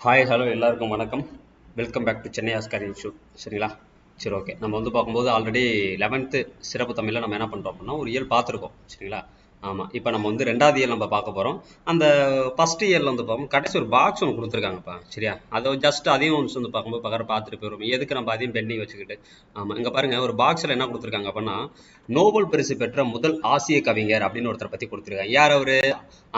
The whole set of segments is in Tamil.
ஹாய் ஹலோ எல்லாருக்கும் வணக்கம். Welcome back to Chennai oscar institute. சரிங்களா? சரி, ஓகே. நம்ம பார்க்கும்போது ஆல்ரெடி 11th சிறப்பு தமிழில் நம்ம என்ன பண்ணுறோம் அப்படின்னா ஒரு இயல் பார்த்துருக்கோம். சரிங்களா? ஆமாம். இப்போ நம்ம 2வது இயல் நம்ம பார்க்க போகிறோம். அந்த ஃபர்ஸ்ட் இயரில் பார்க்கும் கடைசி ஒரு பாக்ஸ் ஒன்று கொடுத்துருக்காங்கப்பா. சரியா? அதை ஜஸ்ட் அதையும் ஒன்று பார்க்கும்போது பார்த்துட்டு போயிடும். எதுக்கு நம்ம அதையும் பெண்டிங் வச்சுக்கிட்டு. ஆமாம், இங்கே பாருங்கள், ஒரு பாக்ஸில் என்ன கொடுத்துருக்காங்க அப்படின்னா நோபல் பரிசு பெற்ற முதல் ஆசிய கவிஞர் அப்படின்னு ஒருத்தரை பற்றி கொடுத்துருக்காங்க. யார் அவரு?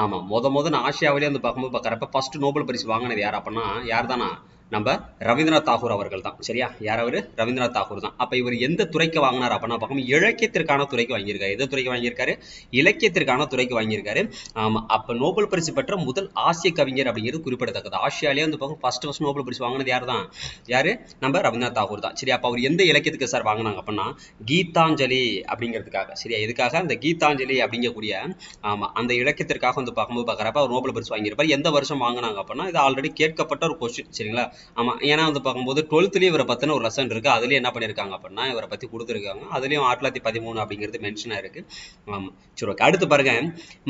ஆமாம், முதன் ஆசியாவிலே பார்க்குறப்ப ஃபர்ஸ்ட் நோபல் பரிசு வாங்கினது யார் அப்படின்னா யார் தானா? நம்ம ரவீந்திரநாத் தாகூர் அவர்கள் தான். சரியா? யார் அவரு? ரவீந்திரநாத் தாகூர் தான். அப்ப இவர் எந்த துறைக்கு வாங்கினார் அப்படின்னா பார்க்கும் இலக்கியத்திற்கான துறைக்கு வாங்கியிருக்காரு. எந்த துறைக்கு வாங்கியிருக்காரு? இலக்கியத்திற்கான துறைக்கு வாங்கியிருக்காரு. ஆமா, அப்ப நோபல் பரிசு பெற்ற முதல் ஆசிய கவிஞர் அப்படிங்கிறது குறிப்பிடத்தக்கது. ஆசியாலே பார்க்கும் ஃபர்ஸ்ட் நோபல் பரிசு வாங்கினது யார் தான்? யாரு? நம்ம ரவீந்திரநாத் தாகூர் தான். சரி, அப்ப அவர் எந்த இலக்கியத்துக்கு சார் வாங்கினாங்க அப்படின்னா கீதாஞ்சலி அப்படிங்கிறதுக்காக. சரியா? எதுக்காக? அந்த கீதாஞ்சலி அப்படிங்கக்கூடிய ஆமா அந்த இலக்கியத்திற்காக பார்க்கும்போது பார்க்குறப்ப அவர் நோபல் பரிசு வாங்கியிருப்பார். எந்த வருஷம் வாங்கினாங்க அப்படின்னா இது ஆல்ரெடி கேட்கப்பட்ட ஒரு கொஸ்டின். சரிங்களா? ஆமா, ஏன்னா பார்க்கும்போது 12th இவரை பத்தின ஒரு லெசன் இருக்கு. அதுலயும் என்ன பண்ணிருக்காங்க அப்படின்னா இவரை பத்தி கொடுத்துருக்காங்க. அதுலயும் 1913 அப்படிங்கிறது மென்ஷன் ஆயிருக்கு. ஆமா, சரி, ஓகே. அடுத்து பாருங்க,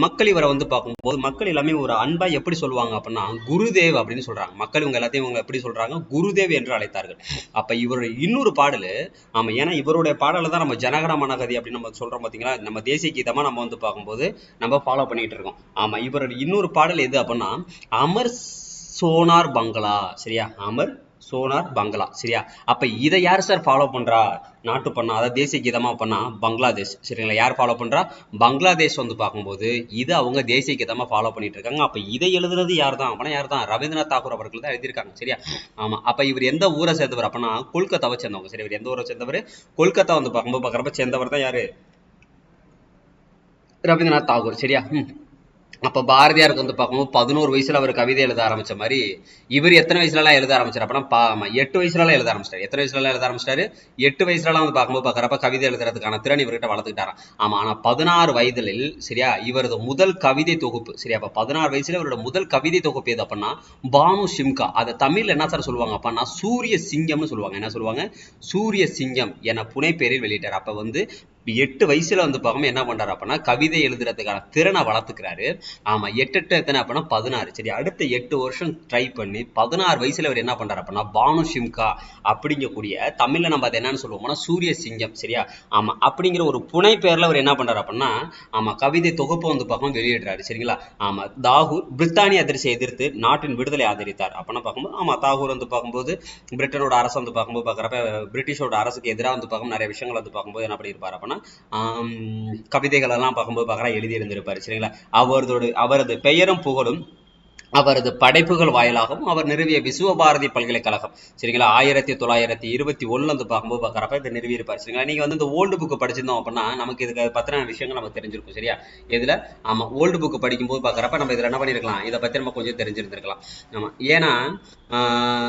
மக்கள் இவரை பார்க்கும்போது மக்கள் எல்லாமே ஒரு அன்பா எப்படி சொல்லுவாங்க அப்படின்னா குருதேவ் அப்படின்னு சொல்றாங்க. மக்கள் இவங்க எல்லாத்தையும் இவங்க எப்படி சொல்றாங்க? குருதேவ் என்று அழைத்தார்கள். அப்ப இவருடைய இன்னொரு பாடலு, ஆமா, ஏன்னா இவருடைய பாடல தான் நம்ம ஜனகன மனகதி அப்படின்னு நம்ம சொல்றோம் பாத்தீங்களா? நம்ம தேசிய கீதமா நம்ம பார்க்கும்போது நம்ம ஃபாலோ பண்ணிட்டு இருக்கோம். ஆமா, இவருடைய இன்னொரு பாடல் எது அப்படின்னா அமர் சோனார் பங்களா. சரியா? அமர் சோனார் பங்களா. சரியா? அப்ப இதை யார் சார் ஃபாலோ பண்றா? நாட்டு பண்ணா, அதாவது தேசிய கீதமா பண்ணா பங்களாதேஷ். சரிங்களா? யார் ஃபாலோ பண்றா? பங்களாதேஷ் பார்க்கும்போது இது அவங்க தேசிய கீதமா ஃபாலோ பண்ணிட்டு இருக்காங்க. அப்ப இதை எழுதுறது யார் தான் அப்படின்னா யார் தான்? ரவீந்திரநாத் தாகூர் அவர்கள் தான் எழுதியிருக்காங்க. சரியா? ஆமா, அப்ப இவர் எந்த ஊரை சேர்ந்தவர் அப்படின்னா கொல்கத்தாவை சேர்ந்தவங்க. சரி, இவர் எந்த ஊரை சேர்ந்தவர்? கொல்கத்தா பார்க்குறப்ப சேர்ந்தவர் தான் யாரு? ரவீந்திரநாத் தாகூர். சரியா? அப்ப பாரதியாருக்கு பார்க்கும்போது 11 வயசுல அவர் கவிதை எழுத ஆரம்பிச்ச மாதிரி இவர் எத்தனை வயசுல எழுத ஆரம்பிச்சார் அப்படின்னா 8 வயசுல எழுத ஆரம்பிச்சிட்டாரு. எத்தனை வயசுல எழுத ஆரம்பிச்சிட்டாரு? 8 வயசுல பார்க்கும்போது பார்க்கறப்ப கவிதை எழுதுறதுக்கான திறன் இவர்கிட்ட வளர்த்துக்கிட்டாராம். ஆமா, ஆனா 16 வயதில், சரியா, இவரது முதல் கவிதை தொகுப்பு. சரியா? அப்ப 16 வயசுல இவரோட முதல் கவிதை தொகுப்பு எது அப்படின்னா பானு சிம்கா. அதை தமிழ்ல என்ன சார் சொல்லுவாங்க அப்படின்னா சூரிய சிங்கம்னு சொல்லுவாங்க. என்ன சொல்லுவாங்க? சூரிய சிங்கம் என புனைப்பெயரில் வெளியிட்டார். அப்ப 8 வயசுல பார்க்கும்போது என்ன பண்றாரு அப்படின்னா கவிதை எழுதுறதுக்கான திறனை வளர்த்துக்கிறாரு. ஆமா, 8 எத்தனை அப்படின்னா 16. சரி, அடுத்த 8 வருஷம் ட்ரை பண்ணி 16 வயசுல அவர் என்ன பண்றாரு அப்படின்னா பானு சிம்கா அப்படிங்கக்கூடிய தமிழ்ல நம்ம அதை என்னன்னு சொல்லுவோம்னா சூரிய சிங்கம். சரியா? ஆமா, அப்படிங்கிற ஒரு புனை பேர்ல அவர் என்ன பண்றாரு அப்படின்னா ஆமா கவிதை தொகுப்பு பார்க்கும் வெளியிடுறாரு. சரிங்களா? ஆமா, தாகூர் பிரித்தானிய அதிர்ச்சியை எதிர்த்து நாட்டின் விடுதலை ஆதரித்தார் அப்படின்னா பார்க்கும்போது ஆமா தாகூர் பார்க்கும்போது பிரிட்டனோட அரசு பார்க்கும்போது பார்க்குறப்ப பிரிட்டிஷோட அரசுக்கு எதிராக பார்க்கும் நிறைய விஷயங்கள் பார்க்கும்போது என்ன பண்ணியிருப்பாரு அப்படின்னா கவிதைகள் எல்லாம் பார்க்கும்போது பார்க்குறா எழுதி இருந்திருப்பாரு. சரிங்களா? அவரது பெயரும் புகழும் அவரது படைப்புகள் வாயிலாகவும் அவர் நிறுவிய விஸ்வபாரதி பல்கலைக்கழகம். சரிங்களா? 1921 பார்க்கும்போது பார்க்குறப்ப இதை நிறுவியிருப்பார். சரிங்களா? நீங்க இந்த ஓல்டு புக்கு படிச்சிருந்தோம் அப்படின்னா நமக்கு இதுக்கு பத்தின விஷயங்கள் நமக்கு தெரிஞ்சிருக்கும். சரியா? இதுல ஆமா ஓல்டு புக்கு படிக்கும்போது பார்க்குறப்ப நம்ம இதில் என்ன பண்ணிருக்கலாம், இதை பத்தி நம்ம கொஞ்சம் தெரிஞ்சிருந்திருக்கலாம். ஆமா, ஏன்னா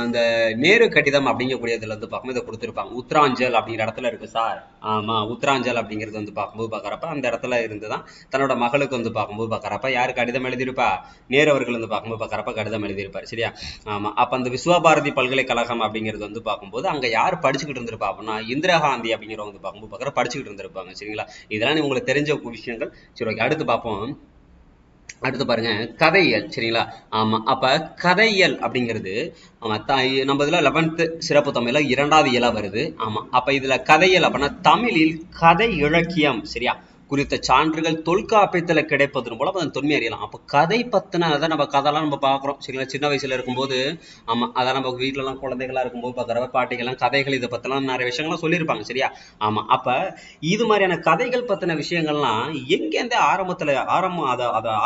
இந்த நேரு கடிதம் அப்படிங்கக்கூடியதுல பார்க்கும்போது இதை கொடுத்துருப்பாங்க. உத்தராஞ்சல் அப்படிங்கிற இடத்துல இருக்கு சார். ஆமா, உத்தராஞ்சல் அப்படிங்கிறது பார்க்கும்போது பார்க்குறப்ப அந்த இடத்துல இருந்துதான் தன்னோட மகளுக்கு பார்க்கும்போது பார்க்குறப்ப யாரு கடிதம் எழுதியிருப்பா? நேரு அவர்கள் பார்க்கும்போது பார்க்குறப்ப கடிதம் எழுதியிருப்பார். சரியா? ஆமா, அப்ப அந்த விஸ்வபாரதி பல்கலைக்கழகம் அப்படிங்கிறது பார்க்கும்போது அங்க யார் படிச்சுக்கிட்டு இருந்திருப்பா அப்படின்னா இந்திரா காந்தி அப்படிங்கிறவங்க பார்க்கும்போது பார்க்குற படிச்சுக்கிட்டு இருந்திருப்பாங்க. சரிங்களா? இதெல்லாம் உங்களுக்கு தெரிஞ்ச விஷயங்கள். சரி, ஓகே. அடுத்து பார்ப்போம். அடுத்து பாருங்க, கதையியல். சரிங்களா? ஆமா, அப்ப கதையியல் அப்படிங்கிறது ஆமா நம்ம இதுல 11th சிறப்பு தமிழ்ல 2வது இயலா வருது. ஆமா, அப்ப இதுல கதையியல் அப்படின்னா தமிழில் கதை இலக்கியம், சரியா, குறித்த சான்றுகள் தொல்காப்பியத்துல கிடைப்பதன் மூலம் அதன் தொன்மை அறியலாம். அப்ப கதை பத்தின அதான் நம்ம கதைலாம் நம்ம பாக்குறோம். சரிங்களா? சின்ன வயசுல இருக்கும்போது ஆமா அதான் நம்ம வீட்டுல எல்லாம் குழந்தைகளா இருக்கும்போது பாக்குறப்ப பாட்டிகள்லாம் கதைகள் இதை பத்திலாம் நிறைய விஷயங்கள்லாம் சொல்லியிருப்பாங்க. சரியா? ஆமா, அப்ப இது மாதிரியான கதைகள் பத்தின விஷயங்கள்லாம் எங்கேருந்து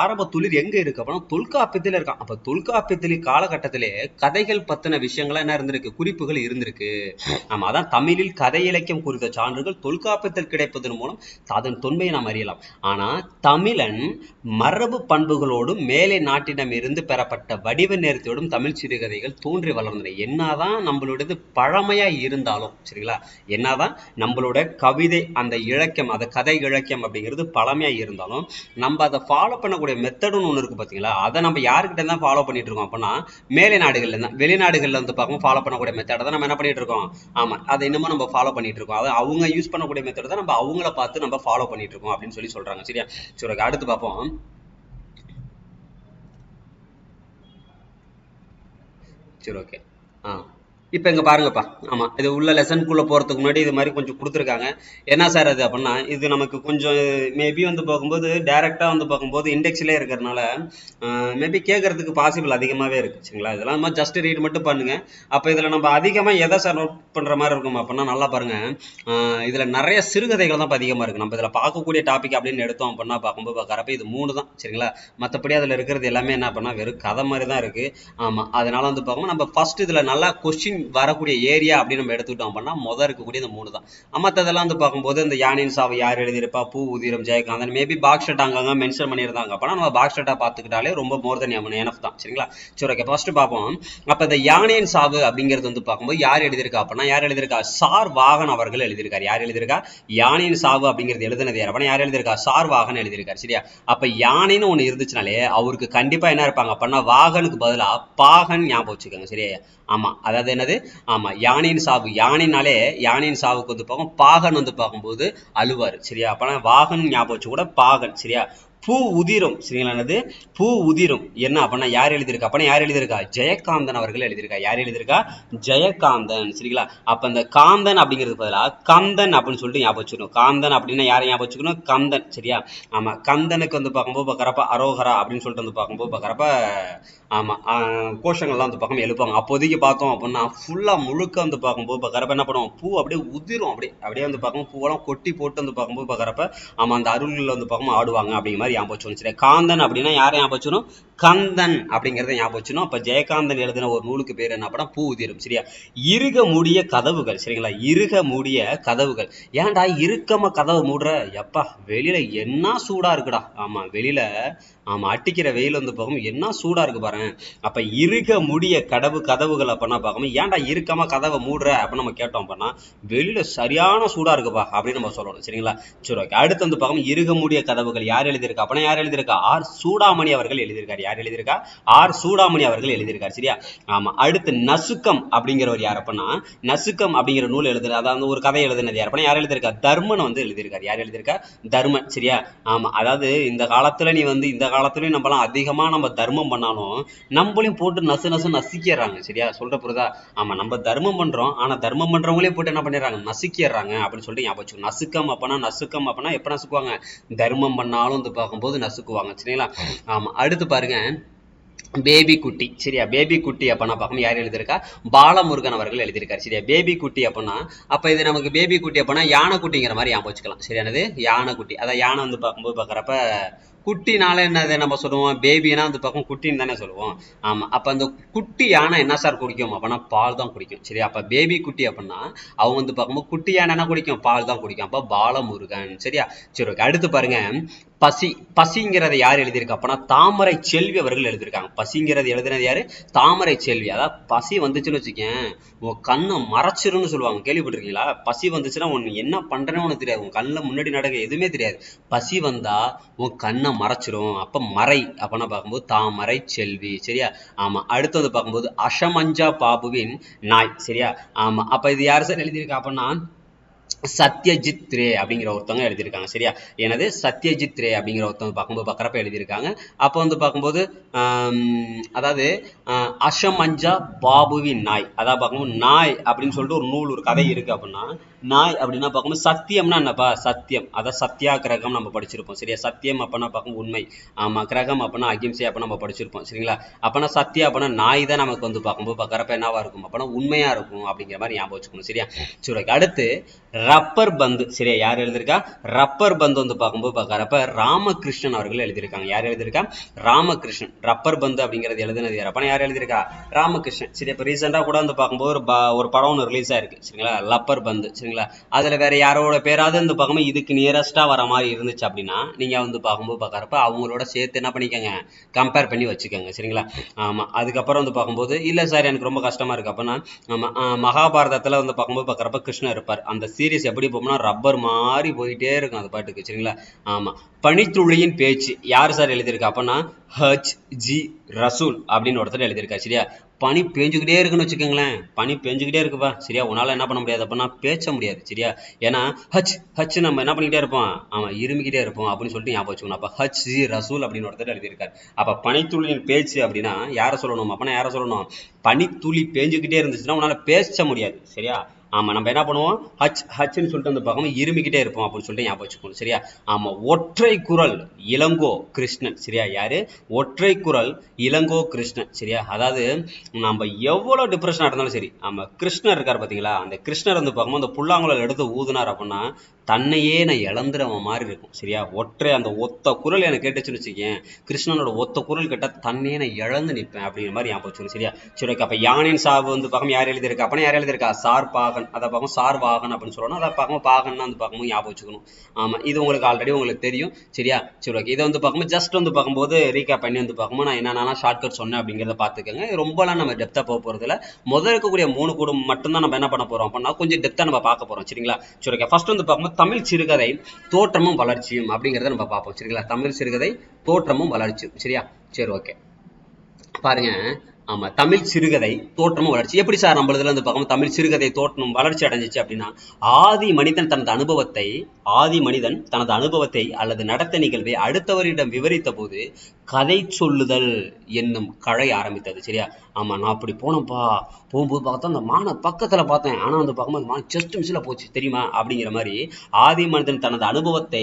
ஆரம்ப துளிர் எங்க இருக்கு அப்படின்னா தொல்காப்பியத்துல இருக்கான். அப்ப தொல்காப்பியத்திலே காலகட்டத்திலே கதைகள் பத்தின விஷயங்கள்லாம் என்ன இருந்திருக்கு? குறிப்புகள் இருந்திருக்கு. ஆமா, அதான் தமிழில் கதை இலக்கியம் குறித்த சான்றுகள் தொல்காப்பியத்தில் கிடைப்பதன் மூலம் அதன் தொன்மையை நாம் அறியலாம். ஆனா தமிழன் மரபு பண்புகளோடும் மேலை நாட்டிடம் இருந்து பெறப்பட்ட வடிவ நேர்த்தியோடும் தமிழ் சிறுகதைகள் தோன்றி வளர்ந்தன. என்னதான் நம்மளுடையது பழமையா இருந்தாலும், சரிங்களா, என்னதான் நம்மளோட கவிதை அந்த இலக்கியம், அந்த கதை இலக்கியம் அப்படிங்கிறது பழமையா இருந்தாலும் நம்ம அதை ஃபாலோ பண்ணக்கூடிய மெத்தடுன்னு ஒன்று இருக்கு பார்த்தீங்களா? அதை நம்ம யாருக்கிட்ட தான் ஃபாலோ பண்ணிட்டு இருக்கோம் அப்படின்னா மேலை நாடுகள்ல தான். வெளிநாடுகள்ல பார்க்கும் ஃபாலோ பண்ணக்கூடிய மெத்தடை தான் நம்ம என்ன பண்ணிட்டு இருக்கோம். ஆமா, அதை இன்னமும் நம்ம ஃபாலோ பண்ணிட்டு இருக்கோம். அதை அவங்க யூஸ் பண்ணக்கூடிய மெத்தட் தான் நம்ம அவங்கள பார்த்து நம்ம ஃபாலோ பண்ணிட்டு இருக்கோம் அப்படின்னு சொல்றாங்க. சரியா? சரி, அடுத்து பார்ப்போம். சரி ஓகே. இப்போ இங்கே பாருங்கப்பா. ஆமாம், இது உள்ள லெசனுக்குள்ளே போகிறதுக்கு முன்னாடி இது மாதிரி கொஞ்சம் கொடுத்துருக்காங்க. என்ன சார் அது அப்படின்னா, இது நமக்கு கொஞ்சம் மேபி வந்து பார்க்கும்போது டேரெக்டாக வந்து பார்க்கும்போது இண்டெக்ஸ்லேயே இருக்கிறதுனால மேபி கேட்கறதுக்கு பாசிபிள் அதிகமாகவே இருக்குது. சரிங்களா, இதெல்லாம் நம்ம ஜஸ்ட் ரீட் மட்டும் பண்ணுங்கள். அப்போ இதில் நம்ம அதிகமாக எதை சார் நோட் பண்ணுற மாதிரி இருக்கும் அப்படின்னா, நல்லா பாருங்கள், இதில் நிறைய சிறுகதைகள் தான் அதிகமாக இருக்குது. நம்ம இதில் பார்க்கக்கூடிய டாபிக் அப்படின்னு எடுத்தோம் அப்படின்னா பார்க்கும்போது பார்க்குறப்ப இது 3 தான். சரிங்களா, மற்றபடி அதில் இருக்கிறது எல்லாமே என்ன அப்படின்னா வெறும் கதை மாதிரி தான் இருக்குது. ஆமாம், அதனால வந்து பார்க்கும்போது நம்ம ஃபர்ஸ்ட் இதில் நல்லா கொஸ்டின் வரக்கூடிய ஏரியா அப்படின்னு நம்ம எடுத்துக்கிட்டோம் அப்படின்னா முதல் இருக்கக்கூடிய இந்த 3 தான். மற்றதெல்லாம் வந்து பார்க்கும்போது இந்த யானின் சாவு யார் எழுதியிருப்பா, பூ உதிரம் ஜெயகாந்தன், மேபி பாக்ஸ்டட் அங்கங்க மென்ஷன் பண்ணியிருந்தாங்க அப்படின்னா நம்ம பாக்ஸ்டட்டா பார்த்துக்கிட்டாலே ரொம்ப மோர் தென் எனஃப் தான். சரிங்களா, சரி ஓகே, ஃபர்ஸ்ட் பார்ப்போம். அப்போ இந்த யானின் சாவு அப்படிங்கிறது வந்து பார்க்கும்போது யார் எழுதியிருக்கா அப்படின்னா, யார் எழுதியிருக்கா, சார் வாகன் அவர்கள் எழுதியிருக்காரு. யார் எழுதியிருக்கா, யானின் சாவு அப்படிங்கிறது எழுதினது யார் அப்படின்னா, யார் எழுதியிருக்கா, சார் வாகன் எழுதியிருக்காரு. சரியா, அப்போ யானைன்னு ஒன்று இருந்துச்சுனாலே அவருக்கு கண்டிப்பா என்ன இருப்பாங்க அப்படின்னா வாகனுக்கு பதிலாக பாகன் ஞாபகம் வச்சுக்கோங்க. சரியா, ஆமா, அதாவது என்னது, ஆமா, யானையின் சாவு, யானைனாலே யானையின் சாவுக்கு வந்து பார்க்கும், பாகன் வந்து பார்க்கும்போது அழுவாரு. சரியா, அப்பனா வாகன் ஞாபகம் வச்சு கூட பாகன். சரியா, பூ உதிரும். சரிங்களா, என்னது பூ உதிரும் என்ன அப்படின்னா யார் எழுதியிருக்கா அப்படின்னா, யார் எழுதியிருக்கா, ஜெயகாந்தன் அவர்கள் எழுதியிருக்கா. யார் எழுதியிருக்கா, ஜெயகாந்தன். சரிங்களா, அப்ப இந்த காந்தன் அப்படிங்கிறது பதிலாக கந்தன் அப்படின்னு சொல்லிட்டு ஞாபகம் வச்சுக்கணும். காந்தன் அப்படின்னா யாரை ஞாபகம் வச்சுக்கணும், கந்தன். சரியா, ஆமா, கந்தனுக்கு வந்து பார்க்கும்போது பார்க்குறப்ப அரோகரா அப்படின்னு சொல்லிட்டு வந்து பார்க்கும்போது பார்க்குறப்ப ஆமா, கோஷங்கள்லாம் வந்து பார்க்கும் எழுப்பாங்க. அப்போதைக்கு பார்த்தோம் அப்படின்னா ஃபுல்லா முழுக்க வந்து பார்க்கும்போது பார்க்குறப்ப என்ன பண்ணுவோம், பூ அப்படியே உதிரும். அப்படியே வந்து பார்க்கும் பூவெல்லாம் கொட்டி போட்டு வந்து பார்க்கும்போது பார்க்குறப்ப ஆமா, அந்த அருள்ல வந்து பார்க்கும் ஆடுவாங்க அப்படிங்கிற மாதிரி ஞாபகம் வச்சுக்கணும். சரி, காந்தன் அப்படின்னா யாரை ஞாபகம் வச்சுக்கணும், கந்தன் அப்படிங்கிறத ஞாபகம் வச்சுக்கணும். அப்ப ஜெயகாந்தன் எழுதின ஒரு நூலுக்கு பேர் என்ன அப்படின்னா பூ உதிரும். சரியா, இறுக மூடிய கதவுகள். சரிங்களா, இறுக மூடிய கதவுகள். ஏன்டா இறுக்கமா கதவை மூடுற, எப்பா வெளியில என்ன சூடா இருக்குடா. ஆமா, வெளியில ஆமா அட்டிக்கிற வெயில் வந்து பார்க்கும் என்ன சூடா இருக்கு பாரு. அப்ப இறுக முடிய கதவுகள் அப்படின்னா பார்க்கணும், ஏன்டா இறுக்கமா கதவை மூடுற அப்படின்னு நம்ம கேட்டோம் அப்படின்னா வெளியில சரியான சூடா இருக்குப்பா அப்படின்னு நம்ம சொல்லணும். சரிங்களா, சரி ஓகே. அடுத்து வந்து பார்க்கணும், இறுக மூடிய கதவுகள் யார் எழுதியிருக்கா அப்படின்னா, யார் எழுதியிருக்கா, ஆர் சூடாமணி அவர்கள் எழுதியிருக்காரு. யார் எழுதியிருக்கா, ஆர் சூடாமணி அவர்கள் எழுதியிருக்காரு. சரியா, ஆமா. அடுத்து நசுக்கம் அப்படிங்கிறவர் யார் அப்படின்னா, நசுக்கம் அப்படிங்கிற நூல் எழுதுற, அதாவது ஒரு கதை எழுதுனது யார் அப்படின்னா, யார் எழுதியிருக்கா, தர்மன் வந்து எழுதியிருக்காரு. யார் எழுதியிருக்கா, தர்மன். சரியா, ஆமா, அதாவது இந்த காலத்துல நீ வந்து இந்த காலத்துலயும் நம்மலாம் அதிகமா நம்ம தர்மம் பண்ணாலும் நம்மளையும் போட்டு நசு நசு நசுக்கிடுறாங்க. சரியா, சொல்ற புரியுதா, ஆமா, நம்ம தர்மம் பண்றோம், ஆனா தர்மம் பண்றவங்களே போட்டு என்ன பண்ணிடுறாங்க, நசுக்கிடுறாங்க அப்படின்னு சொல்லிட்டு ஞாபகம் வச்சுக்கணும். நசுக்கம் அப்பனா எப்ப நசுக்குவாங்க, தர்மம் பண்ணாலும் வந்து பார்க்கும்போது நசுக்குவாங்க. சரிங்களா, ஆமா. அடுத்து பாருங்க, பேபி குட்டி. சரியா, பேபி குட்டி அப்படின்னா பார்க்கணும், யார் எழுதியிருக்கா, பாலமுருகன் அவர்கள் எழுதியிருக்காரு. சரியா, பேபி குட்டி அப்படின்னா அப்ப இது நமக்கு பேபி குட்டி அப்படின்னா யானை குட்டிங்கிற மாதிரி ஞாபகம் வச்சுக்கலாம். சரியானது, யானை குட்டி. அதான் யானை வந்து பார்க்கும்போது பார்க்குறப்ப குட்டினால என்னது நம்ம சொல்லுவோம், பேபினா வந்து பக்கம் குட்டின்னு தானே சொல்லுவோம். ஆமா, அப்ப அந்த குட்டி யானை என்ன சார் குடிக்கும் அப்படின்னா பால் தான் குடிக்கும். சரி, அப்ப பேபி குட்டி அப்படின்னா அவங்க வந்து பார்க்கும்போது குட்டி யானை என்ன குடிக்கும், பால் தான் குடிக்கும். அப்ப பாலமுருகன். சரியா, சரி ஓகே. அடுத்து பாருங்க, பசிங்கிறத யார் எழுதியிருக்கா அப்படின்னா தாமரை செல்வி அவர்கள் எழுதியிருக்காங்க. பசிங்கிறது எழுதினது யாரு, தாமரை செல்வி. அதாவது பசி வந்துச்சுன்னு வச்சுக்கேன் உன் கண்ணை மறைச்சிருன்னு சொல்லுவாங்க, கேள்விப்பட்டிருக்கீங்களா. பசி வந்துச்சுன்னா உன் என்ன பண்றேன்னு உனக்கு தெரியாது, உன் கண்ணில் முன்னாடி நடக்க எதுவுமே தெரியாது. பசி வந்தா உன் கண்ணை மறைச்சிரும். அப்ப மறை அப்படின்னா பார்க்கும்போது தாமரை செல்வி. சரியா, ஆமா. அடுத்து வந்து பார்க்கும்போது அஷமஞ்சா பாபுவின் நாய். சரியா, ஆமா. அப்ப இது யாரு சார் எழுதியிருக்கா அப்படின்னா சத்யஜித் ரே அப்படிங்கிற ஒருத்தவங்க எழுதியிருக்காங்க. சரியா, எனது சத்யஜித் ரே அப்படிங்கிற ஒருத்தவங்க பார்க்கும்போது பார்க்குறப்ப எழுதியிருக்காங்க. அப்போ வந்து பார்க்கும்போது அதாவது அஷமஞ்சா பாபுவின் நாய், அதாவது பார்க்கும்போது நாய் அப்படின்னு சொல்லிட்டு ஒரு நூல், ஒரு கதை இருக்கு அப்படின்னா நாய் அப்படின்னா பார்க்கும்போது சத்தியம்னா என்னப்பா, சத்தியம். அதாவது சத்தியாகிரகம் நம்ம படிச்சிருப்போம். சரியா, சத்தியம் அப்படின்னா பார்க்கும் உண்மை. ஆமா, கிரகம் அப்படின்னா அகிம்சை அப்ப நம்ம படிச்சிருப்போம். சரிங்களா, அப்பனா சத்தியம் அப்படின்னா நாய் தான் நமக்கு வந்து பார்க்கும்போது பார்க்குறப்ப என்னவா இருக்கும் அப்படின்னா உண்மையா இருக்கும் அப்படிங்கிற மாதிரி ஞாபகம் வச்சுக்கணும். சரியா, சரி. அடுத்து ரப்பர் பந்து. சரியா, யார் எழுதியிருக்கா, ரப்பர் பந்து வந்து பார்க்கும்போது பார்க்குறப்ப ராமகிருஷ்ணன் அவர்கள் எழுதியிருக்காங்க. யார் எழுதியிருக்கா, ராமகிருஷ்ணன். ரப்பர் பந்து அப்படிங்கிறது எழுதினது யார் அப்பனா, யார் எழுதியிருக்கா, ராமகிருஷ்ணன். சரி, இப்போ ரீசெண்டாக கூட வந்து பார்க்கும்போது ஒரு படம் ஒன்று ரிலீஸ் ஆயிருக்கு. சரிங்களா, ரப்பர் பந்து. சரிங்களா, அதுல வேற யாரோட பேராவது வந்து பார்க்கும்போது இதுக்கு நியரஸ்டா வர மாதிரி இருந்துச்சு அப்படின்னா நீங்க வந்து பார்க்கும்போது பார்க்குறப்ப அவங்களோட சேர்த்து என்ன பண்ணிக்கோங்க, கம்பேர் பண்ணி வச்சுக்கோங்க. சரிங்களா, ஆமா. அதுக்கப்புறம் வந்து பார்க்கும்போது இல்ல சார் எனக்கு ரொம்ப கஷ்டமா இருக்கு அப்படின்னா மகாபாரதத்துல வந்து பார்க்கும்போது பார்க்குறப்ப கிருஷ்ணன் இருப்பார். அந்த சீரிஸ் எப்படி போகும்னா ரப்பர் மாதிரி போயிட்டே இருக்கும் அது பாட்டுக்கு. சரிங்களா, ஆமா. பனித்துளியின் பேச்சு யார் சார் எழுதியிருக்கா அப்படின்னா ஹச் ஜி ரசூல் அப்படின்னு ஒருத்தர் எழுதியிருக்காரு. சரியா, பனி பேஞ்சுக்கிட்டே இருக்குன்னு வச்சுக்கோங்களேன், பனி பேஞ்சுக்கிட்டே இருக்குப்பா சரியா, உன்னால என்ன பண்ண முடியாது அப்படின்னா பேச முடியாது சரியா. ஏன்னா ஹச் ஹச் நம்ம என்ன பண்ணிக்கிட்டே இருப்போம், ஆமா இருமிக்கிட்டே இருப்போம் அப்படின்னு சொல்லிட்டு ஞாபகம் வச்சுக்கணும். அப்ப ஹச் ஜி ரசூல் அப்படின்னு ஒருத்தர் எழுதியிருக்காரு. அப்ப பனித்துளியின் பேச்சு அப்படின்னா யாரை சொல்லணும் அப்படின்னா யாரை சொல்லணும், பனித்துளி பேஞ்சுக்கிட்டே இருந்துச்சுன்னா உன்னால பேச முடியாது சரியா. ஆமா நம்ம என்ன பண்ணுவோம், ஹச் ஹச்ன்னு சொல்லிட்டு வந்து பார்க்காம இருமிக்கிட்டே இருப்போம் அப்படின்னு சொல்லிட்டு ஞாபகம் வச்சுக்கணும் சரியா. ஆமா ஒற்றை குரல் இளங்கோ கிருஷ்ணன் சரியா. யாரு, ஒற்றை குரல் இளங்கோ கிருஷ்ணன் சரியா. அதாவது நம்ம எவ்வளவு டிப்ரெஷனா இருந்தாலும் சரி, ஆமா கிருஷ்ணர் இருக்காரு பாத்தீங்களா, அந்த கிருஷ்ணர் வந்து பார்க்கும்போது அந்த புல்லாங்குழல் எடுத்து ஊதுனார் அப்படின்னா தன்னையே நான் இழந்துறவன் மாதிரி இருக்கும் சரியா. ஒற்றை அந்த ஒத்த குரல் எனக்கு கேட்டுச்சுன்னு வச்சுக்கேன், கிருஷ்ணனோட ஒத்த குரல் கேட்டா தன்னையே நான் இழந்து நிற்பேன் அப்படிங்கிற மாதிரி ஞாபகம் வச்சுக்கணும் சரியா. சரி ஓகே. அப்ப யானின் சாவு வந்து பார்க்கும் யார் எழுதியிருக்கா அப்படின்னா யார் எழுதியிருக்கா, சார் பாகன். அதை பார்க்கும் சார் வாகன் அப்படின்னு சொல்லணும், அதை பார்க்கும் பாகன் வந்து பார்க்கும்போது ஞாபகம் வச்சுக்கணும். ஆமா இது உங்களுக்கு ஆல்ரெடி உங்களுக்கு தெரியும் சரியா. சரி ஓகே. இதை வந்து பார்க்கும்போது ஜஸ்ட் வந்து பார்க்கும்போது ரீகேப் பண்ணி வந்து பார்க்கும்போது நான் என்னென்ன ஷார்ட்கட் சொன்னேன் அப்படிங்கிறத பார்த்துக்கோங்க. ரொம்பலாம் நம்ம டெப்தா போக போறது இல்லை, முதல் இருக்கக்கூடிய 3 கூடும் மட்டும்தான் நம்ம என்ன பண்ண போறோம் அப்படின்னா கொஞ்சம் டெப்தா நம்ம பார்க்க போறோம் சரிங்களா. சரி ஓகே. ஃபர்ஸ்ட் வந்து பார்க்கும்போது தமிழ் சிறுகதை தோற்றமும் வளர்ச்சியும் அப்படிங்கிறத நம்ம பார்ப்போம் சரிங்களா. தமிழ் சிறுகதை தோற்றமும் வளர்ச்சியும் சரியா. சரி ஓகே பாருங்க. ஆமா தமிழ் சிறுகதை தோற்றமும் வளர்ச்சி எப்படி சார் நம்மளதுல இருந்து பார்க்கணும், தமிழ் சிறுகதை தோற்றம் வளர்ச்சி அடைஞ்சிச்சு அப்படின்னா ஆதி மனிதன் தனது அனுபவத்தை அல்லது நடத்த நிகழ்வை அடுத்தவரிடம் விவரித்த போது கதை சொல்லுதல் என்னும் கலை ஆரம்பித்தது சரியா. ஆமா நான் அப்படி போனப்பா, போகும்போது பார்த்தா அந்த மானை பக்கத்துல பார்த்தேன், ஆனா வந்து பார்க்கும்போது மான் ஜஸ்ட் மிஸ்ல போச்சு தெரியுமா அப்படிங்கிற மாதிரி ஆதி மனிதன் தனது அனுபவத்தை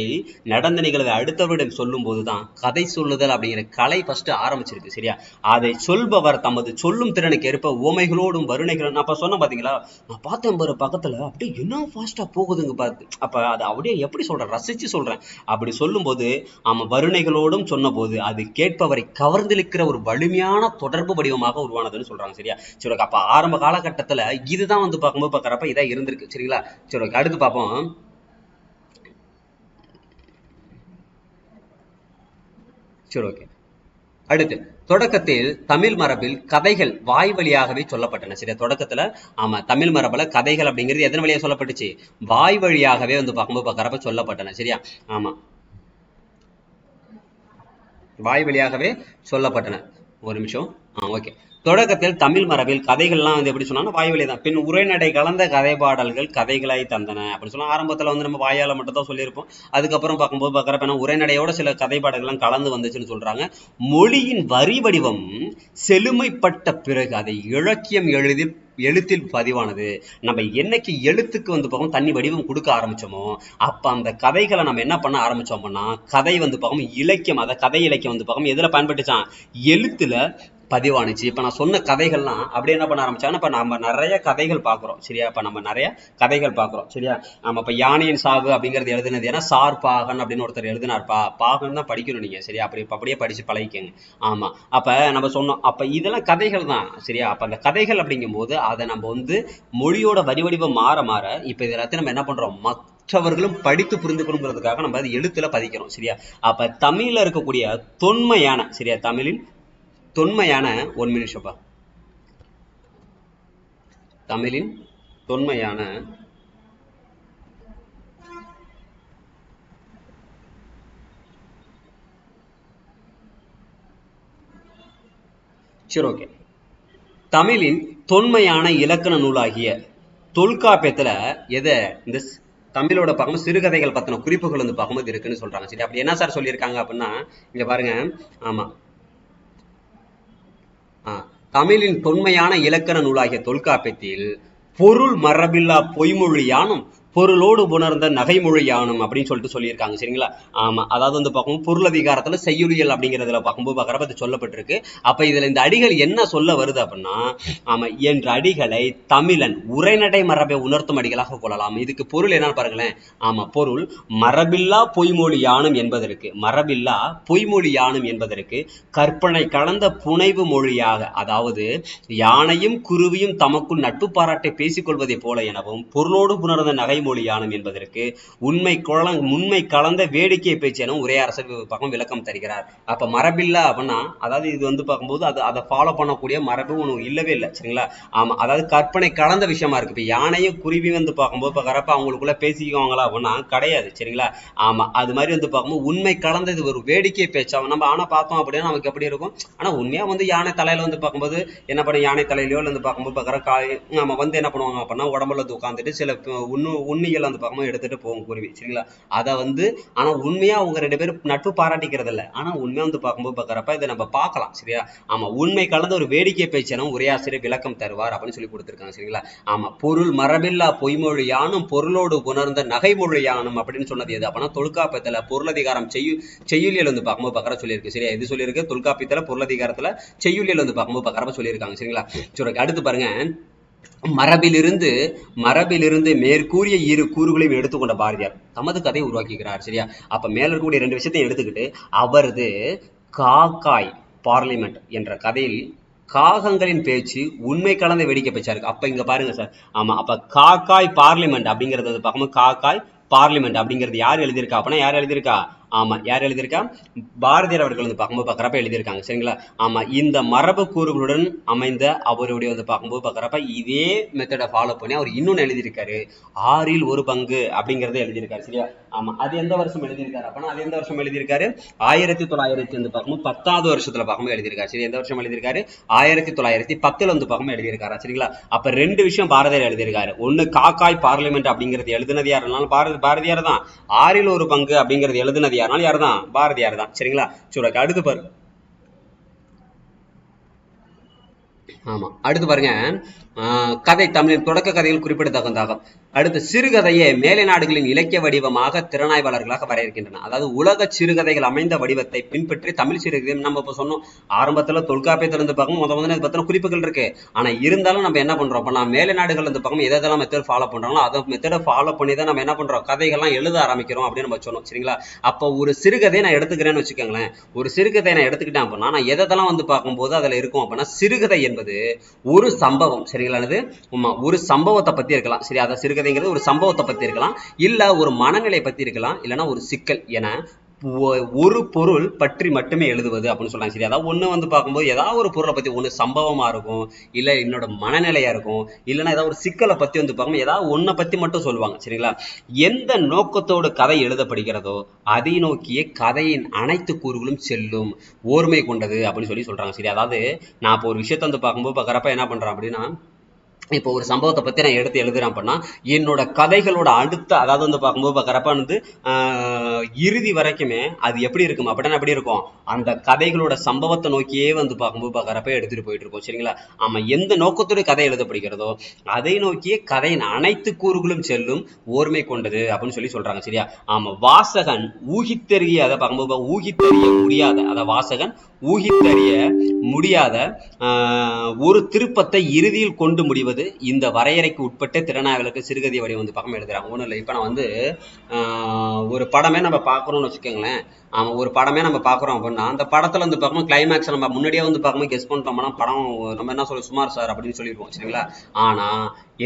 நடந்த நிகழ்வை அடுத்தவரிடம் சொல்லும் போதுதான் கதை சொல்லுதல் அப்படிங்கிற கலை ஃபர்ஸ்ட் ஆரம்பிச்சிருக்கு சரியா. அதை சொல்பவர் தமது சொல்லும் திறனுக்கு ஏற்ப உவமைகளோடும் வருணைகளும், நான் அப்ப சொன்ன பாத்தீங்களா, நான் பார்த்தேன் பாரு பக்கத்துல அப்படியே என்ன ஃபாஸ்டா போகுதுங்க பார்த்து, அப்ப அதை அப்படியே எப்படி சொல்றேன், ரசிச்சு சொல்றேன். அப்படி சொல்லும் போது ஆமா வருணைகளோடும் சொன்ன போது அது கேட்பவரை கவர்ந்திருக்கிற ஒரு வலிமையான தொடர்பு வடிவமாக உருவானதுன்னு சொல்றாங்க சரியா. சரி அப்ப ஆரம்ப காலகட்டத்துல இதுதான் வந்து பார்க்கும்போது பார்க்கறப்ப இதான் இருந்திருக்கு சரிங்களா. சரி அடுத்து பார்ப்போம். சரி ஓகே. அடுத்து தொடக்கத்தில் தமிழ் மரபில் கதைகள் வாய் வழியாகவே சொல்லப்பட்டன சரியா. தொடக்கத்துல ஆமா தமிழ் மரபுல கதைகள் அப்படிங்கிறது எதன் வழியா சொல்லப்பட்டுச்சு, வாய் வழியாகவே வந்து பார்க்கும்போது பார்க்கறப்ப சொல்லப்பட்டன சரியா. ஆமா வாய் வழியாகவே சொல்லப்பட்டன. ஒரு நிமிஷம். ஓகே. தொடக்கத்தில் தமிழ் மரபில் கதைகள்லாம் வந்து எப்படி சொன்னா வாய் வழி தான், பின் உரைநடை கலந்த கதை பாடல்கள் கதைகளாய் தந்தன அப்படின்னு சொன்னா ஆரம்பத்துல வந்து நம்ம வாயால மட்டும் தான் சொல்லியிருப்போம். அதுக்கப்புறம் பார்க்கும்போது பார்க்கறப்ப உரைநடையோட சில கதை பாடல்கள்லாம் கலந்து வந்துச்சுன்னு சொல்றாங்க. மொழியின் வரி வடிவம் செழுமைப்பட்ட பிறகு அதை இலக்கியம் எழுத்தில் பதிவானது. நம்ம என்னைக்கு எழுத்துக்கு வந்து பார்க்கும் தண்ணி வடிவம் கொடுக்க ஆரம்பிச்சோமோ அப்ப அந்த கதைகளை நம்ம என்ன பண்ண ஆரம்பிச்சோம்னா கதை வந்து பார்க்கும் இலக்கியம், அதை கதை இலக்கியம் வந்து பார்க்கும் எதுல பயன்பட்டுச்சான், எழுத்துல பதிவானுச்சு. இப்ப நான் சொன்ன கதைகள்லாம் அப்படியே என்ன பண்ண ஆரம்பிச்சாங்கன்னா இப்ப நம்ம நிறைய கதைகள் பாக்குறோம் சரியா. இப்ப நம்ம நிறைய கதைகள் பாக்குறோம் சரியா. நம்ம இப்ப யானையின் சாவு அப்படிங்கிறது எழுதுனது ஏன்னா சார் பாகன் அப்படின்னு ஒருத்தர் எழுதினார்ப்பா, பாகன் தான் படிக்கணும் நீங்க சரியா, அப்படியே படிச்சு பழகிக்கங்க. ஆமா அப்ப நம்ம சொன்னோம் அப்ப இதெல்லாம் கதைகள் தான் சரியா. அப்ப அந்த கதைகள் அப்படிங்கும் போது அதை நம்ம வந்து மொழியோட வடிவம் மாற மாற இப்ப இது எல்லாத்தையும் நம்ம என்ன பண்றோம், மற்றவர்களும் படித்து புரிந்துக்கணுங்கிறதுக்காக நம்ம அது எழுத்துல பதிக்கிறோம் சரியா. அப்ப தமிழ்ல இருக்கக்கூடிய தொன்மையான சரியா, தமிழில் தொன்மையான ஒரு நிமிஷப்பா, தமிழின் தொன்மையான சரி ஓகே. தமிழின் தொன்மையான இலக்கண நூலாகிய தொல்காப்பியத்துல எதை இந்த தமிழோட பார்க்கும்போது சிறுகதைகள் பத்தின குறிப்புகள் வந்து பார்க்கும்போது இருக்குன்னு சொல்றாங்க சரி. அப்படி என்ன சார் சொல்லியிருக்காங்க அப்படின்னா இங்க பாருங்க. ஆமா தமிழின் தொன்மையான இலக்கண நூலாகிய தொல்காப்பியத்தில் பொருள் மரபில்லா பொய்மொழியானும் பொருளோடு உணர்ந்த நகைமொழியானும் அப்படின்னு சொல்லிட்டு சொல்லியிருக்காங்க சரிங்களா. ஆமா அதாவது வந்து பார்க்கும்போது பொருள் அதிகாரத்துல செய்யுளியல் அப்படிங்கிறதுல பார்க்கும்போது பார்க்கறப்ப அது சொல்லப்பட்டிருக்கு. அப்ப இதுல இந்த அடிகள் என்ன சொல்ல வருது அப்படின்னா ஆமா என்ற அடிகளை தமிழன் உரைநடை மரபை உணர்த்தும் அடிகளாக கொள்ளலாம். இதுக்கு பொருள் என்னன்னு பாருங்களேன். ஆமா பொருள் மரபில்லா பொய்மொழி யானும் என்பதற்கு, மரபில்லா பொய்மொழி யானும் என்பதற்கு கற்பனை கலந்த புனைவு மொழியாக, அதாவது யானையும் குருவியும் தமக்குள் நட்பு பாராட்டை பேசிக் கொள்வதை போல எனவும் பொருளோடு புணர்ந்த நகை நகைமொழியானும் என்பதற்கு உண்மை கலந்த வேடிக்கை பேச்சு என உரையாரசர் பக்கம் விளக்கம் தருகிறார். அப்ப மரபில்ல அப்படின்னா அதாவது இது வந்து பார்க்கும்போது அதை ஃபாலோ பண்ணக்கூடிய மரபு ஒன்று இல்லவே இல்லை சரிங்களா. ஆமா, அதாவது கற்பனை கலந்த விஷயமா இருக்கு. இப்ப யானையும் குருவி வந்து பார்க்கும்போது பார்க்கறப்ப அவங்களுக்குள்ள பேசிக்குவாங்களா அப்படின்னா கிடையாது சரிங்களா. ஆமா, அது மாதிரி வந்து பார்க்கும்போது உண்மை கலந்தது ஒரு வேடிக்கை பேச்சா நம்ம ஆனா பார்த்தோம் அப்படின்னா நமக்கு எப்படி இருக்கும். ஆனா உண்மையா வந்து யானை தலையில வந்து பார்க்கும்போது என்ன பண்ணும், யானை தலையிலயோ வந்து பார்க்கும்போது பார்க்குற காய் நம்ம வந்து என்ன பண்ணுவாங்க அப்படின்னா உடம்புல வந்து உட்காந்துட்டு சில உண்ணிகள் வந்து பார்க்கும்போது எடுத்துட்டு போகும் குருவி சரிங்களா. அதை வந்து ஆனா உண்மையா அவங்க 2 பேரும் நட்பு பாராட்டிக்கிறது இல்லை. ஆனா உண்மையா வந்து பார்க்கும்போது பார்க்குறப்ப இதை நம்ம பார்க்கலாம் சரியா. ஆமா, உண்மை கலந்த ஒரு வேடிக்கை பேச்சனும் உரையாசிரியர் விளக்கம் தருவார் அப்படின்னு சொல்லி கொடுத்திருக்காங்க சரிங்களா. ஆமா, பொருள் மரபில்லா பொய்மொழியானும் பொருளோடு உணர்ந்த நகைமொழியானும் அப்படின்னு சொன்னது எது அப்படின்னா தொல்காப்பியத்துல பொருளதிகாரம் செய்யுளியல் வந்து பார்க்கும்போது பார்க்கற சொல்லியிருக்கு சரியா. இது சொல்லியிருக்கு தொல்காப்பியத்துல பொருளதிகாரத்துல செய்யுளியல் வந்து பார்க்கும்போது பார்க்கறப்ப சொல்லியிருக்காங்க சரிங்களா. சரி, அடுத்து பாருங்க, மரபிலிருந்து மேற்கூறிய இரு கூறுகளையும் எடுத்துக்கொண்ட பாரதியார் தமது கதையை உருவாக்குகிறார் சரியா. அப்ப மேல இருக்கக்கூடிய 2 விஷயத்தையும் எடுத்துக்கிட்டு அவரது காக்காய் பார்லிமெண்ட் என்ற கதையில் காகங்களின் பேச்சு உண்மை கலந்த வேடிக்கை பேச்சா இருக்கு. அப்ப இங்க பாருங்க சார். ஆமா, அப்ப காக்காய் பார்லிமெண்ட் அப்படிங்கறது பார்க்கும்போது காக்காய் பார்லிமெண்ட் அப்படிங்கிறது யார் எழுதியிருக்கா அப்படின்னா யார் எழுதியிருக்கா. ஆமா, யார் எழுதியிருக்கா, பாரதியார் அவர்கள் வந்து பார்க்கும்போது பார்க்குறப்ப எழுதியிருக்காங்க சரிங்களா. ஆமா, இந்த மரபு கூறுகளுடன் அமைந்த அவருடைய வந்து பார்க்கும்போது பார்க்குறப்ப இதே மெத்தடை ஃபாலோ பண்ணி அவர் இன்னொன்னு எழுதியிருக்காரு, 6 1 பங்கு அப்படிங்கறத எழுதியிருக்காரு சரியா. ஆமா, அது எந்த வருஷம் எழுதியிருக்காரு அப்படின்னா அது எந்த வருஷம் எழுதியிருக்காரு 1900 வந்து பார்க்கும்போது 10வது வருஷத்துல பார்க்கும்போது எழுதியிருக்காரு சரி. எந்த வருஷம் எழுதியிருக்காரு 1910 வந்து பார்க்கும்போது எழுதியிருக்காரு சரிங்களா. அப்ப 2 விஷயம் பாரதியார் எழுதியிருக்காரு. ஒண்ணு காக்காய் பார்லிமெண்ட் அப்படிங்கிறது எழுதுனது யாருனாலும் பாரதியார் தான். 6 1 பங்கு அப்படிங்கிறது எழுதுனது யாருனாலும் யார் தான், பாரதியார் தான் சரிங்களா. சரி, அடுத்து பாரு. ஆமா, அடுத்து பாருங்க, கதை தமிழின் தொடக்க கதையில் குறிப்பிடத்தக்கதாகும். அடுத்து சிறுகதையை மேலை நாடுகளின் இலக்கிய வடிவமாக திறனாய்வாளர்களாக வரையறுக்கின்றன. அதாவது உலக சிறுகதைகள் அமைந்த வடிவத்தை பின்பற்றி தமிழ் சிறுகதை நம்ம இப்ப சொன்னோம் ஆரம்பத்துல தொல்காப்பியத்திலிருந்து பார்க்கும் முதல்ல பத்தின குறிப்புகள் இருக்கு. ஆனா இருந்தாலும் நம்ம என்ன பண்றோம் அப்படின்னா மேலை நாடுகள் இருந்து பார்க்கும் எதெல்லாம் மெத்தட் ஃபாலோ பண்றாங்களோ அதை மெத்தடை ஃபாலோ பண்ணி தான் நம்ம என்ன பண்றோம் கதைகள்லாம் எழுத ஆரம்பிக்கிறோம் அப்படின்னு நம்ம சொன்னோம் சரிங்களா. அப்போ ஒரு சிறுகதையை நான் எடுத்துக்கிறேன்னு வச்சுக்கோங்களேன். ஒரு சிறுகதையை நான் எடுத்துக்கிட்டேன் அப்படின்னா நான் எதெல்லாம் வந்து பார்க்கும்போது அதுல இருக்கும் அப்படின்னா சிறுகதை என்பது ஒரு சம்பவம் சரிங்களா. ஒரு சம்பவத்தை பத்தி இருக்கலாம் சரி. அதை சிறுகதைங்கிறது ஒரு சம்பவத்தை பத்தி இருக்கலாம், இல்ல ஒரு மனநிலை பத்தி இருக்கலாம், இல்லைன்னா ஒரு சிக்கல் என ஒரு பொருள் பற்றி மட்டுமே எழுதுவது அப்படின்னு சொல்றாங்க சரி. அதாவது ஒண்ணு வந்து பார்க்கும்போது ஏதாவது ஒரு பொருளை பத்தி ஒண்ணு சம்பவமா இருக்கும், இல்ல என்னோட மனநிலையா இருக்கும், இல்லைன்னா ஏதாவது ஒரு சிக்கலை பத்தி வந்து பார்க்கும்போது ஏதாவது ஒன்றை பத்தி மட்டும் சொல்லுவாங்க சரிங்களா. எந்த நோக்கத்தோடு கதை எழுதப்படுகிறதோ அதை நோக்கிய கதையின் அனைத்து கூறுகளும் செல்லும், ஓர்மை கொண்டது அப்படின்னு சொல்றாங்க சரி. அதாவது நான் இப்போ ஒரு விஷயத்த வந்து பார்க்கும்போது பார்க்கறப்ப என்ன பண்றேன் அப்படின்னா இப்போ ஒரு சம்பவத்தை பத்தி நான் எடுத்து எழுதுறேன் அப்படின்னா என்னோட கதைகளோட அடுத்த அதாவது வந்து பார்க்கும்போது பார்க்கறப்ப வந்து இறுதி வரைக்குமே அது எப்படி இருக்கும் அப்படின்னா எப்படி இருக்கும், அந்த கதைகளோட சம்பவத்தை நோக்கியே வந்து பார்க்கும்போது பார்க்கறப்ப எடுத்துட்டு போயிட்டு இருக்கோம் சரிங்களா. ஆமா, எந்த நோக்கத்தோடு கதை எழுதப்படுகிறதோ அதை நோக்கியே கதையின் அனைத்து கூறுகளும் செல்லும், ஓர்மை கொண்டது அப்படின்னு சொல்றாங்க சரியா. ஆமா, வாசகன் ஊகித்தறிய அதை பார்க்கும்போது ஊகித்தறிய முடியாத அதை வாசகன் ஊகித்தறிய முடியாத ஒரு திருப்பத்தை இறுதியில் கொண்டு முடிவது இந்த வரையறைக்கு உட்பட்ட திறனாய்வாளருக்கு சிறுகதை வடிவம் வந்து பக்கம் எழுதுறாங்க. ஒன்றும் இல்லை, இப்போ நான் வந்து ஒரு படமே நம்ம பார்க்குறோம்னு வச்சுக்கோங்களேன். ஒரு படமே நம்ம பார்க்குறோம் அப்படின்னா அந்த படத்துல வந்து பார்க்கும்போது கிளைமேக்ஸ் நம்ம முன்னாடியே வந்து பார்க்கும்போது கெஸ் பண்ணிட்டோம்னா படம் நம்ம என்ன சொல்ல சுமார் சார் அப்படின்னு சொல்லிடுவோம் சரிங்களா. ஆனா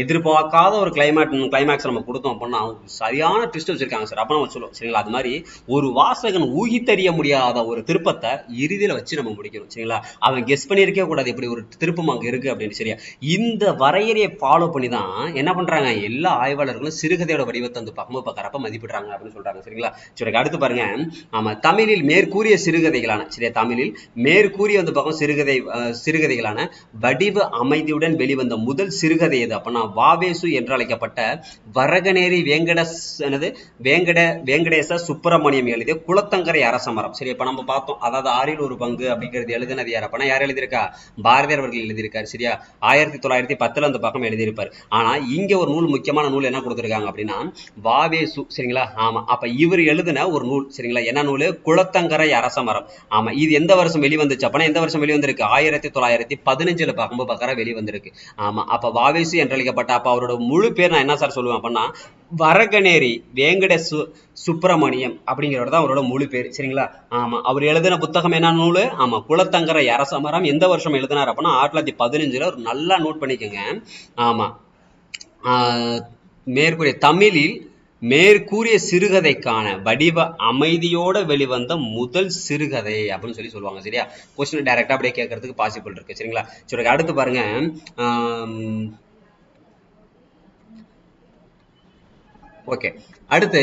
எதிர்பார்க்காத ஒரு கிளைமேக்ஸ் நம்ம கொடுத்தோம் அப்படின்னா சரியான ட்விஸ்ட் வச்சிருக்காங்க சார் அப்ப நம்ம சொல்லுவோம் சரிங்களா. அது மாதிரி ஒரு வாசகன் ஊகித்தறிய முடியாத ஒரு திருப்பத்தை இறுதியில வச்சு நம்ம முடிக்கணும் சரிங்களா. அவன் கெஸ் பண்ணியிருக்கே கூடாது இப்படி ஒரு திருப்பம் அங்க இருக்கு அப்படின்னு சரியா. இந்த வரையறையை ஃபாலோ பண்ணி தான் என்ன பண்றாங்க எல்லா ஆய்வாளர்களும் சிறுகதையோட வடிவத்தை வந்து பார்க்குறப்ப மதிப்பிடுறாங்க அப்படின்னு சொல்றாங்க சரிங்களா. சரி, அடுத்து பாருங்க, ஆமா, தமிழில் மேற்கூறிய சிறுகதைகளான சரியா தமிழில் மேற்கூறிய வந்து பார்க்கும் சிறுகதைகளான வடிவ அமைதியுடன் வெளிவந்த முதல் சிறுகதை எது அப்படின்னா வாவேசு என்று அழைக்கப்பட்ட வரகநேரி வேங்கடேச சுப்பிரமணியம் எழுதிய குளத்தங்கரை அரசமரம் சரி. இப்ப நம்ம பார்த்தோம் அதாவது 6 1 பங்கு அப்படிங்கிறது எழுதினது யார் அப்படின்னா யார் எழுதியிருக்கா, பாரதியார் அவர்கள் எழுதியிருக்காரு சரியா. 1910 அந்த பக்கம் எழுதியிருப்பார். ஆனா இங்க ஒரு நூல் முக்கியமான நூல் என்ன கொடுத்திருக்காங்க அப்படின்னா வாவேசு சரிங்களா. ஆமா, அப்ப இவர் எழுதின ஒரு நூல் சரிங்களா. என்ன நூல், குளத்தங்கரை அரசமரம். ஆமா, இது எந்த வருஷம் வெளிவந்துச்சு அப்படின்னா எந்த வருஷம் வெளிவந்திருக்கு 1915 பார்க்கும்போது பார்க்கற வெளிவந்திருக்கு. ஆமா, அப்ப வாவேசு என்று அழைக்கப்பட்ட அப்ப அவரோட முழு பேர் நான் என்ன சார் சொல்லுவேன் அப்படின்னா வரகநேரி வேங்கட சுப்பிரமணியம் அப்படிங்கிறவர் தான் அவரோட முழு பேர் சரிங்களா. ஆமா, அவர் எழுதின புத்தகம் என்ன நூல், ஆமா குளத்தங்கரை அரசமரம். எந்த வருஷம் எழுதினார் அப்படின்னா 1915. ஒரு நல்லா நோட் பண்ணிக்கோங்க. ஆமா, மேற்கூறிய தமிழில் மேற்கூறிய சிறுகதைக்கான வடிவ அமைதியோட வெளிவந்த முதல் சிறுகதை அப்படின்னு சொல்லுவாங்க. சரியா? கொஸ்டின் டைரக்டா அப்படியே கேட்கறதுக்கு பாசிபிள் இருக்கு. சரிங்களா? சரி, அடுத்து பாருங்க. ஓகே, அடுத்து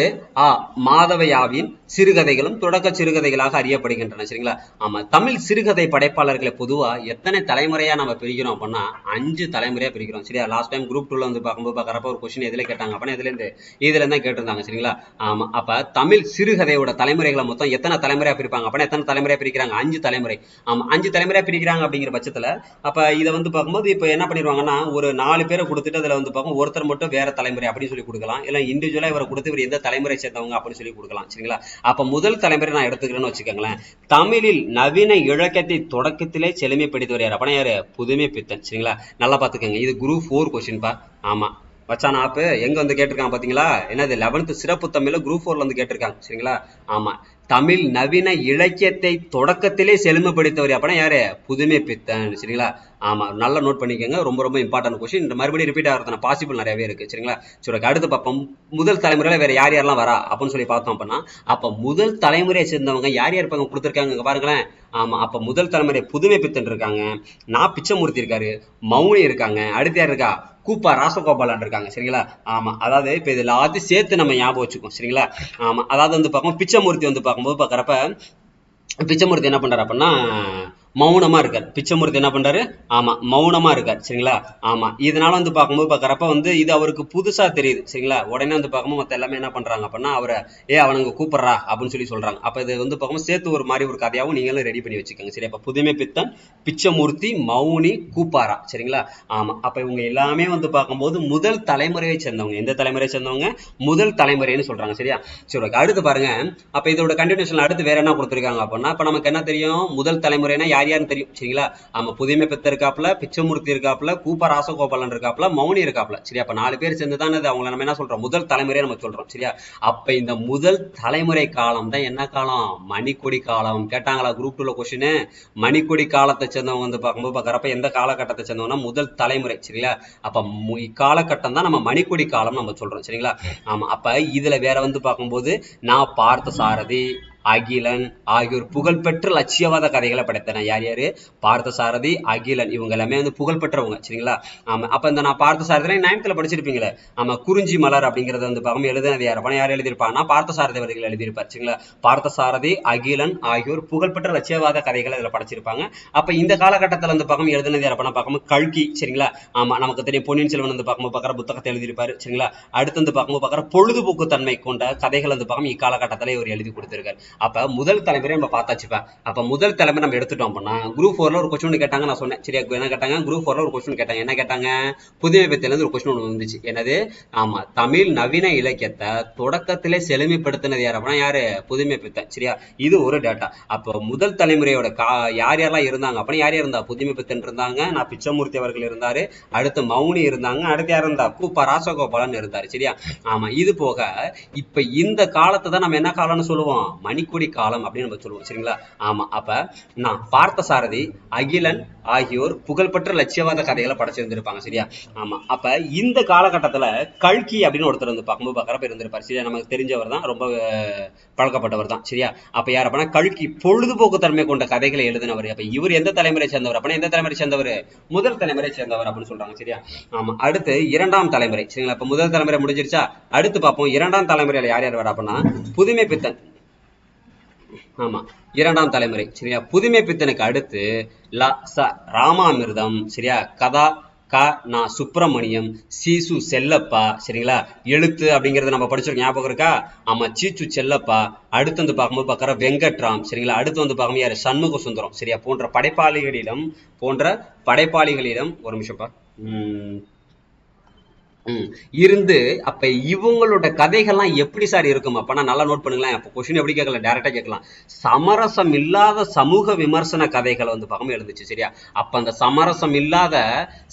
மாதவையாவின் சிறுகதைகளும் தொடக்க சிறுகதைகளாக அறியப்படுகின்றன. சரிங்களா? ஆமா, தமிழ் சிறுகதை படைப்பாளர்களை பொதுவா எத்தனை தலைமுறையா நம்ம பிரிக்கிறோம் அப்படின்னா 5 தலைமுறையா பிரிக்கிறோம். சரியா? லாஸ்ட் டைம் குரூப் 2ல வந்து பார்க்குறப்ப ஒரு கொஸ்டின் எதுல கேட்டாங்க அப்படின்னா இதுல இருந்தா கேட்டிருந்தாங்க. சரிங்களா? ஆமா, அப்ப தமிழ் சிறுகதையோட தலைமுறைகளை மொத்தம் எத்தனை தலைமுறையா பிரிப்பாங்க அப்படின்னா எத்தனை தலைமுறையா பிரிக்கிறாங்க? 5 தலைமுறை. ஆமா, 5 தலைமுறையா பிரிக்கிறாங்க அப்படிங்கிற பட்சத்துல அப்ப இதை வந்து பார்க்கும்போது இப்ப என்ன பண்ணிடுவாங்கன்னா ஒரு 4 பேரை கொடுத்துட்டு அதுல வந்து பார்க்கும் ஒருத்தர் மட்டும் வேற தலைமுறை அப்படின்னு சொல்லி கொடுக்கலாம். இல்ல இண்டிவிஜுவலா இவரை கொடுத்து இவர் எந்த தலைமுறை சேர்ந்தவங்க அப்படின்னு சொல்லி கொடுக்கலாம். சரிங்களா? அப்ப முதல் தலைமுறை நான் எடுத்துக்கிறேன்னு வச்சுக்கோங்களேன். தமிழில் நவீன இலக்கியத்தை தொடக்கத்திலே செழுமைப்படுத்தியவர் யார் அப்படின்னா யாரு? புதுமை பித்தன். சரிங்களா? நல்லா பாத்துக்கோங்க, இது குரூப் 4 கொஸ்டின் பா. ஆமா, வச்சான் ஆப்பு எங்க வந்து கேட்டிருக்காங்க பாத்தீங்களா? என்னது 11th சிறப்பு தமிழ்ல குரூப் 4ல வந்து கேட்டிருக்காங்க. சரிங்களா? ஆமா, தமிழ் நவீன இலக்கியத்தை தொடக்கத்திலே செழுமைப்படுத்தவர் அப்படின்னா யாரு? புதுமை பித்தன். சரிங்களா? ஆமா, நல்லா நோட் பண்ணிக்கோங்க, ரொம்ப ரொம்ப இம்பார்ட்டன்ட் கொஸ்டின். இந்த மறுபடியும் ரிப்பீட் ஆகிறதுன பாசிபிள் நிறையவே இருக்கு. சரிங்களா? சரி, அடுத்து பார்ப்போம். முதல் தலைமுறையில வேற யார் யாரெல்லாம் வரா அப்படின்னு சொல்லி பார்த்தோம் அப்படின்னா அப்ப முதல் தலைமுறையை சேர்ந்தவங்க யார் யார் இருப்பாங்க கொடுத்துருக்காங்க பாருங்களேன். ஆமா, அப்ப முதல் தலைமுறை புதுமை பித்தன் இருக்காங்க, பிச்சைமூர்த்தி இருக்காரு, மௌனி இருக்காங்க, அடுத்து யார் இருக்கா? கூப்பா ராசகோபாலன் இருக்காங்க. சரிங்களா? ஆமா, அதாவது இப்ப இது எல்லாத்தையும் சேர்த்து நம்ம ஞாபகம் வச்சுக்கோம். சரிங்களா? ஆமா, அதாவது வந்து பார்க்கும் பிச்சைமூர்த்தி வந்து பார்க்கும்போது பார்க்கறப்ப பிச்சைமூர்த்தி என்ன பண்றாரு அப்படின்னா மௌனமா இருக்காரு. பிச்சைமூர்த்தி என்ன பண்றாரு? ஆமா, மௌனமா இருக்காரு. சரிங்களா? ஆமா, இதனால வந்து பார்க்கும்போது பார்க்கறப்ப வந்து இது அவருக்கு புதுசா தெரியுது. சரிங்களா? உடனே வந்து பார்க்கும்போது மத்த எல்லாமே என்ன பண்றாங்க அப்படின்னா அவரை அவனுங்க கூப்பிடுறா அப்படின்னு சொல்லி சொல்றாங்க. அப்ப இது வந்து பார்க்கும்போது சேர்த்து ஒரு மாதிரி ஒரு கதையாவும் நீங்களும் ரெடி பண்ணி வச்சுக்கோங்க. சரி, அப்ப புதுமை பித்தன், பிச்சைமூர்த்தி, மௌனி, கூப்பாரா. சரிங்களா? ஆமா, அப்ப இவங்க எல்லாமே வந்து பார்க்கும்போது முதல் தலைமுறையை சேர்ந்தவங்க. எந்த தலைமுறையை சேர்ந்தவங்க? முதல் தலைமுறைன்னு சொல்றாங்க. சரியா? சரி, அடுத்து பாருங்க. அப்ப இதோட கண்டினியூஷன் அடுத்து வேற என்ன கொடுத்துருக்காங்க அப்படின்னா இப்ப நமக்கு என்ன தெரியும்? முதல் தலைமுறைனா யாருன்னு தெரியும். சரிங்களா? ஆமா, புதுமை பித்தன் இருக்காப்ல, பிச்சைமூர்த்தி இருக்காப்ல, கூப்பா ராசகோபாலன் இருக்காப்ல, மௌனி இருக்காப்ல. சரியா? அப்ப 4 பேர் சேர்ந்துதான் அவங்களை நம்ம என்ன சொல்றோம்? முதல் தலைமுறையை நம்ம சொல்றோம். சரியா? அப்ப இந்த முதல் தலைமுறை காலம் தான் என்ன காலம்? மணிக்கொடி காலம். கேட்டாங்களா குரூப் 2ல கொஸ்டின்? மணிக்கொடி காலத்தை சேர்ந்தவங்க வந்து பார்க்கும்போது பார்க்கறப்ப எந்த காலகட்டத்தை சேர்ந்தவங்கன்னா முதல் தலைமுறை. சரிங்களா? அப்ப இக்காலகட்டம் தான் நம்ம மணிக்கொடி காலம் நம்ம சொல்றோம். சரிங்களா? ஆமா, அப்ப இதுல வேற வந்து பார்க்கும்போது நான் பார்த்த சாரதி, அகிலன் ஆகியோர் புகழ்பெற்ற லட்சியவாத கதைகளை படைத்தன. யார் யாரு? பார்த்தசாரதி, அகிலன், இவங்க எல்லாமே வந்து புகழ்பெற்றவங்க. சரிங்களா? ஆமா, அப்ப இந்த நான் பார்த்தசாரதி 9th படிச்சிருப்பீங்களே. ஆமா, குறிஞ்சி மலர் அப்படிங்கறத வந்து பார்க்கும் எழுதினது யார்? யார் எழுதியிருப்பாங்கன்னா பார்த்தசாரதி அவர்கள் எழுதியிருப்பார். சரிங்களா? பார்த்தசாரதி, அகிலன் ஆகியோர் புகழ்பெற்ற லட்சியவாத கதைகளை இதுல படைச்சிருப்பாங்க. அப்ப இந்த காலகட்டத்தில் வந்து பார்க்கும் எழுதினது யார்? பார்க்கும் கல்கி. சரிங்களா? ஆமா, நமக்கு தெரியும் பொன்னியின் செல்வன் வந்து பார்க்கும்போது பார்க்குற புத்தகத்தை எழுதியிருப்பாரு. சரிங்களா? அடுத்து வந்து பார்க்கும்போது பார்க்குற பொழுதுபோக்கு தன்மை கொண்ட கதைகள் வந்து பார்க்கும் இக்காலகட்டத்தில் இவர் எழுதி கொடுத்திருக்காரு. அப்ப முதல் தலைமுறை நம்ம பார்த்தாச்சுப்பா. அப்ப முதல் தலைமுறை நம்ம எடுத்துட்டோம் அப்படின்னா குரூப் 4ல ஒரு கொஸ்டின் கேட்டாங்க. நான் சொன்னேன். சரியா? என்ன கேட்டாங்க? குரூப் 4ல ஒரு கொஸ்டின் கேட்டாங்க. என்ன கேட்டாங்க? புதுமை பித்தன்ல இருந்து ஒரு கொஸ்டின் ஒன்று வந்துச்சு. என்னது? ஆமா, தமிழ் நவீன இலக்கியத்தை தொடக்கத்திலே செழுமைப்படுத்தினது யார் அப்படின்னா யாரு? புதுமை பித்தன். சரியா? இது ஒரு டேட்டா. அப்போ முதல் தலைமுறையோட யார் யாரெல்லாம் இருந்தாங்க அப்படின்னா யார் இருந்தா? புதுமை பித்தன் இருந்தாங்க, நான் பிச்சைமூர்த்தி அவர்கள் இருந்தாரு, அடுத்து மௌனி இருந்தாங்க, அடுத்து யார் இருந்தா? கூப்பா ராசகோபாலன் இருந்தாரு. சரியா? ஆமா, இது போக இப்ப இந்த காலத்தை தான் நம்ம என்ன காலம்னு சொல்லுவோம்? மணிக்கொடி காலம் அப்படின்னு நம்ம சொல்லுவோம். சரிங்களா? ஆமா, அப்ப நான் பார்த்தசாரதி, அகிலன் ஆகியோர் புகழ்பெற்ற லட்சியவாத கதைகளை படைச்சிருந்திருப்பாங்க. சரியா? ஆமா, அப்ப இந்த காலகட்டத்துல கல்கி அப்படின்னு ஒருத்தர் வந்து பார்க்கும்போது பார்க்கறப்ப இருந்திருப்பாரு. சரியா? நமக்கு தெரிஞ்சவர் தான், ரொம்ப பழக்கப்பட்டவர் தான். சரியா? அப்ப யார் அப்படின்னா கல்கி பொழுதுபோக்கு தன்மை கொண்ட கதைகளை எழுதினவர். அப்ப இவர் எந்த தலைமுறை சேர்ந்தவர் அப்படின்னா எந்த தலைமுறை சேர்ந்தவர்? முதல் தலைமுறை சேர்ந்தவர் அப்படின்னு சொல்றாங்க. சரியா? ஆமா, அடுத்து 2ஆம் தலைமுறை. சரிங்களா? இப்ப முதல் தலைமுறை முடிஞ்சிருச்சா? அடுத்து பார்ப்போம் 2ஆம் தலைமுறையில யார் யார் வரா அப்படின்னா புதுமை பித்தன். ஆமா, 2ஆம் தலைமுறை. சரியா? புதுமை பித்தனுக்கு அடுத்து ராமாமிர்தம். சரியா? கதா சுப்பிரமணியம், சீசு செல்லப்பா. சரிங்களா? எழுத்து அப்படிங்கறத நம்ம படிச்சிருக்கோம், ஞாபகம் இருக்கா? ஆமா, சீச்சு செல்லப்பா. அடுத்து வந்து பார்க்கும்போது பார்க்கற வெங்கட்ராம். சரிங்களா? அடுத்து வந்து பார்க்கும்போது யாரு? சண்முக சுந்தரம். சரியா? போன்ற படைப்பாளிகளிடம் ஒரு நிமிஷம்ப்பா இருந்து அப்ப இவங்களோட கதைகள்லாம் எப்படி சார் இருக்கும் அப்பனா நல்லா நோட் பண்ணுங்களேன். அப்ப கொஸ்டின் எப்படி கேட்கலாம்? டைரக்டா கேட்கலாம். சமரசம் இல்லாத சமூக விமர்சன கதைகள் வந்து பார்க்கும்போது எழுந்துச்சு. சரியா? அப்ப அந்த சமரசம் இல்லாத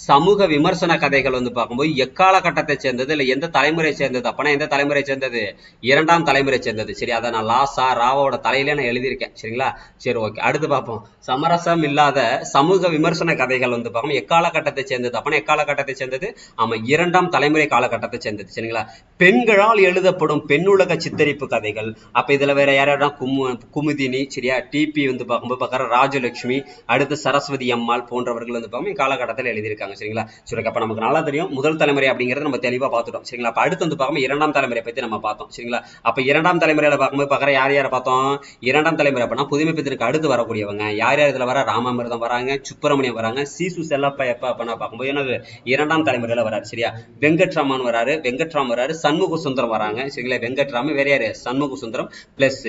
சமூக விமர்சன கதைகள் வந்து பார்க்கும்போது எக்கால கட்டத்தை சேர்ந்தது இல்ல எந்த தலைமுறை சேர்ந்தது அப்பனா எந்த தலைமுறை சேர்ந்தது? 2ஆம் தலைமுறை சேர்ந்தது. சரி, அதை நான் ராவோட தலையிலே நான் எழுதியிருக்கேன். சரிங்களா? சரி, ஓகே, அடுத்து பார்ப்போம். சமரசம் இல்லாத சமூக விமர்சன கதைகள் வந்து பார்க்கும் எக்கால கட்டத்தை சேர்ந்தது அப்பனா எக்கால கட்டத்தை சேர்ந்தது? ஆமா, 2ஆம் தலைமுறை காலகட்டத்தை சேர்ந்தது சரிங்களா. பெண்களால் எழுதப்படும் பெண்ணுலக சித்தரிப்பு கதைகள். அப்ப இதுல வேற யாரா குமுதினி சரியா, டிபி வந்து பார்க்கும்போது பார்க்கற ராஜலட்சுமி, அடுத்து சரஸ்வதி அம்மாள் போன்றவர்கள் வந்து பார்க்கும் காலகட்டத்தில் எழுதியிருக்காங்க சரிங்களா. சரி, அப்ப நமக்கு நல்லா தெரியும் முதல் தலைமுறை அப்படிங்கறத நம்ம தெளிவா பார்த்துட்டோம் சரிங்களா. அப்ப அடுத்து வந்து பார்க்கும்போது இரண்டாம் தலைமுறை பத்தி நம்ம பார்த்தோம் சரிங்களா. அப்ப இரண்டாம் தலைமுறையில பார்க்கும்போது பார்க்கற யார் யாரை பார்த்தோம். இரண்டாம் தலைமுறை அப்படின்னா புதுமை பித்தனுக்கு அடுத்து வரக்கூடியவங்க யார் யார் இதுல வர, ராமாமிர்தம் வராங்க, சுப்பிரமணியம் வராங்க, சீசு செல்லப்பா எப்ப அப்படின்னா பார்க்கும்போது என்னது இரண்டாம் தலைமுறையில வராரு சரியா. வெங்கட்ராமன் வராரு, சண்முக சுந்தரம் வராங்க சரிங்களா. வெங்கட்ராமன் வேற யாரு, சண்முக சுந்தரம். பிளஸ்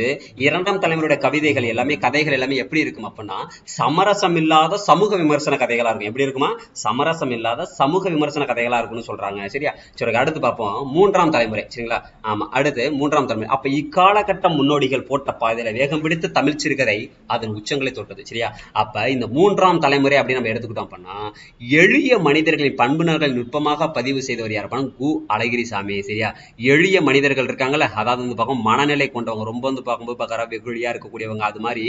இரண்டாம் தலைமுறையோட கவிதைகள் எல்லாமே கதைகள் எல்லாமே எப்படி இருக்கும் அப்படின்னா சமரசம் இல்லாத சமூக விமர்சன கதைகளா இருக்கும். எப்படி இருக்குமா, சமரசம் இல்லாத சமூக விமர்சன கதைகளா இருக்கும்னு சொல்றாங்க சரியா. சரி, அடுத்து பார்ப்போம் மூன்றாம் தலைமுறை சரிங்களா. ஆமா, அடுத்து மூன்றாம் தலைமுறை. அப்ப இக்காலகட்ட முன்னோடிகள் போட்ட பாதையில வேகம் பிடித்த தமிழ் சிறுகதை அதன் உச்சங்களை தொட்டது சரியா. அப்ப இந்த மூன்றாம் தலைமுறை அப்படின்னு நம்ம எடுத்துக்கிட்டோம் அப்படின்னா எளிய மனிதர்களின் பண்புணர்களை நுட்பமாக பதிவு செய்தவர் யார் அப்படின்னா கு அழகிரிசாமி சரியா. எளிய மனிதர்கள் இருக்காங்கல்ல, அதாவது வந்து பார்க்கும் மனநிலை கொண்டவங்க, ரொம்ப வந்து பார்க்கும்போது பார்க்கற வெகுளியா இருக்கக்கூடியவங்க, அது மாதிரி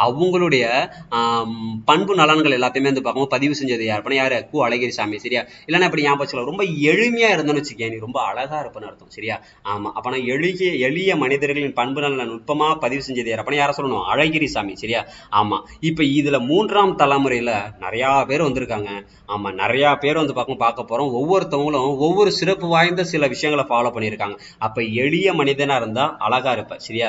அவங்களுடைய பண்பு நலன்கள் எல்லாத்தையுமே வந்து பார்க்கும்போது பதிவு செஞ்சது யார் அப்படின்னா யாரு, கு அழகிரிசாமி சரியா. இல்லைன்னா இப்படி ஞாபகம் வச்சுக்கலாம், ரொம்ப எளிமையா இருந்தோன்னு வச்சுக்கேன், நீ ரொம்ப அழகா இருப்பேன்னு அர்த்தம் சரியா. ஆமா, அப்பனா எளிய மனிதர்களின் பண்பு நலனை நுட்பமா பதிவு செஞ்சது யார் அப்படின்னா யாரை சொல்லணும், அழகிரிசாமி சரியா. ஆமா, இப்ப இதுல மூன்றாம் தலைமுறையில நிறைய பேர் வந்திருக்காங்க. ஆமா, நிறைய பேர் வந்து பார்க்க போறோம். ஒவ்வொருத்தவங்களும் ஒவ்வொரு சிறப்பு வாய்ந்த சில விஷயங்களை ஃபாலோ பண்ணியிருக்காங்க. அப்ப எளிய மனிதனா இருந்தா அழகா இருப்ப சரியா.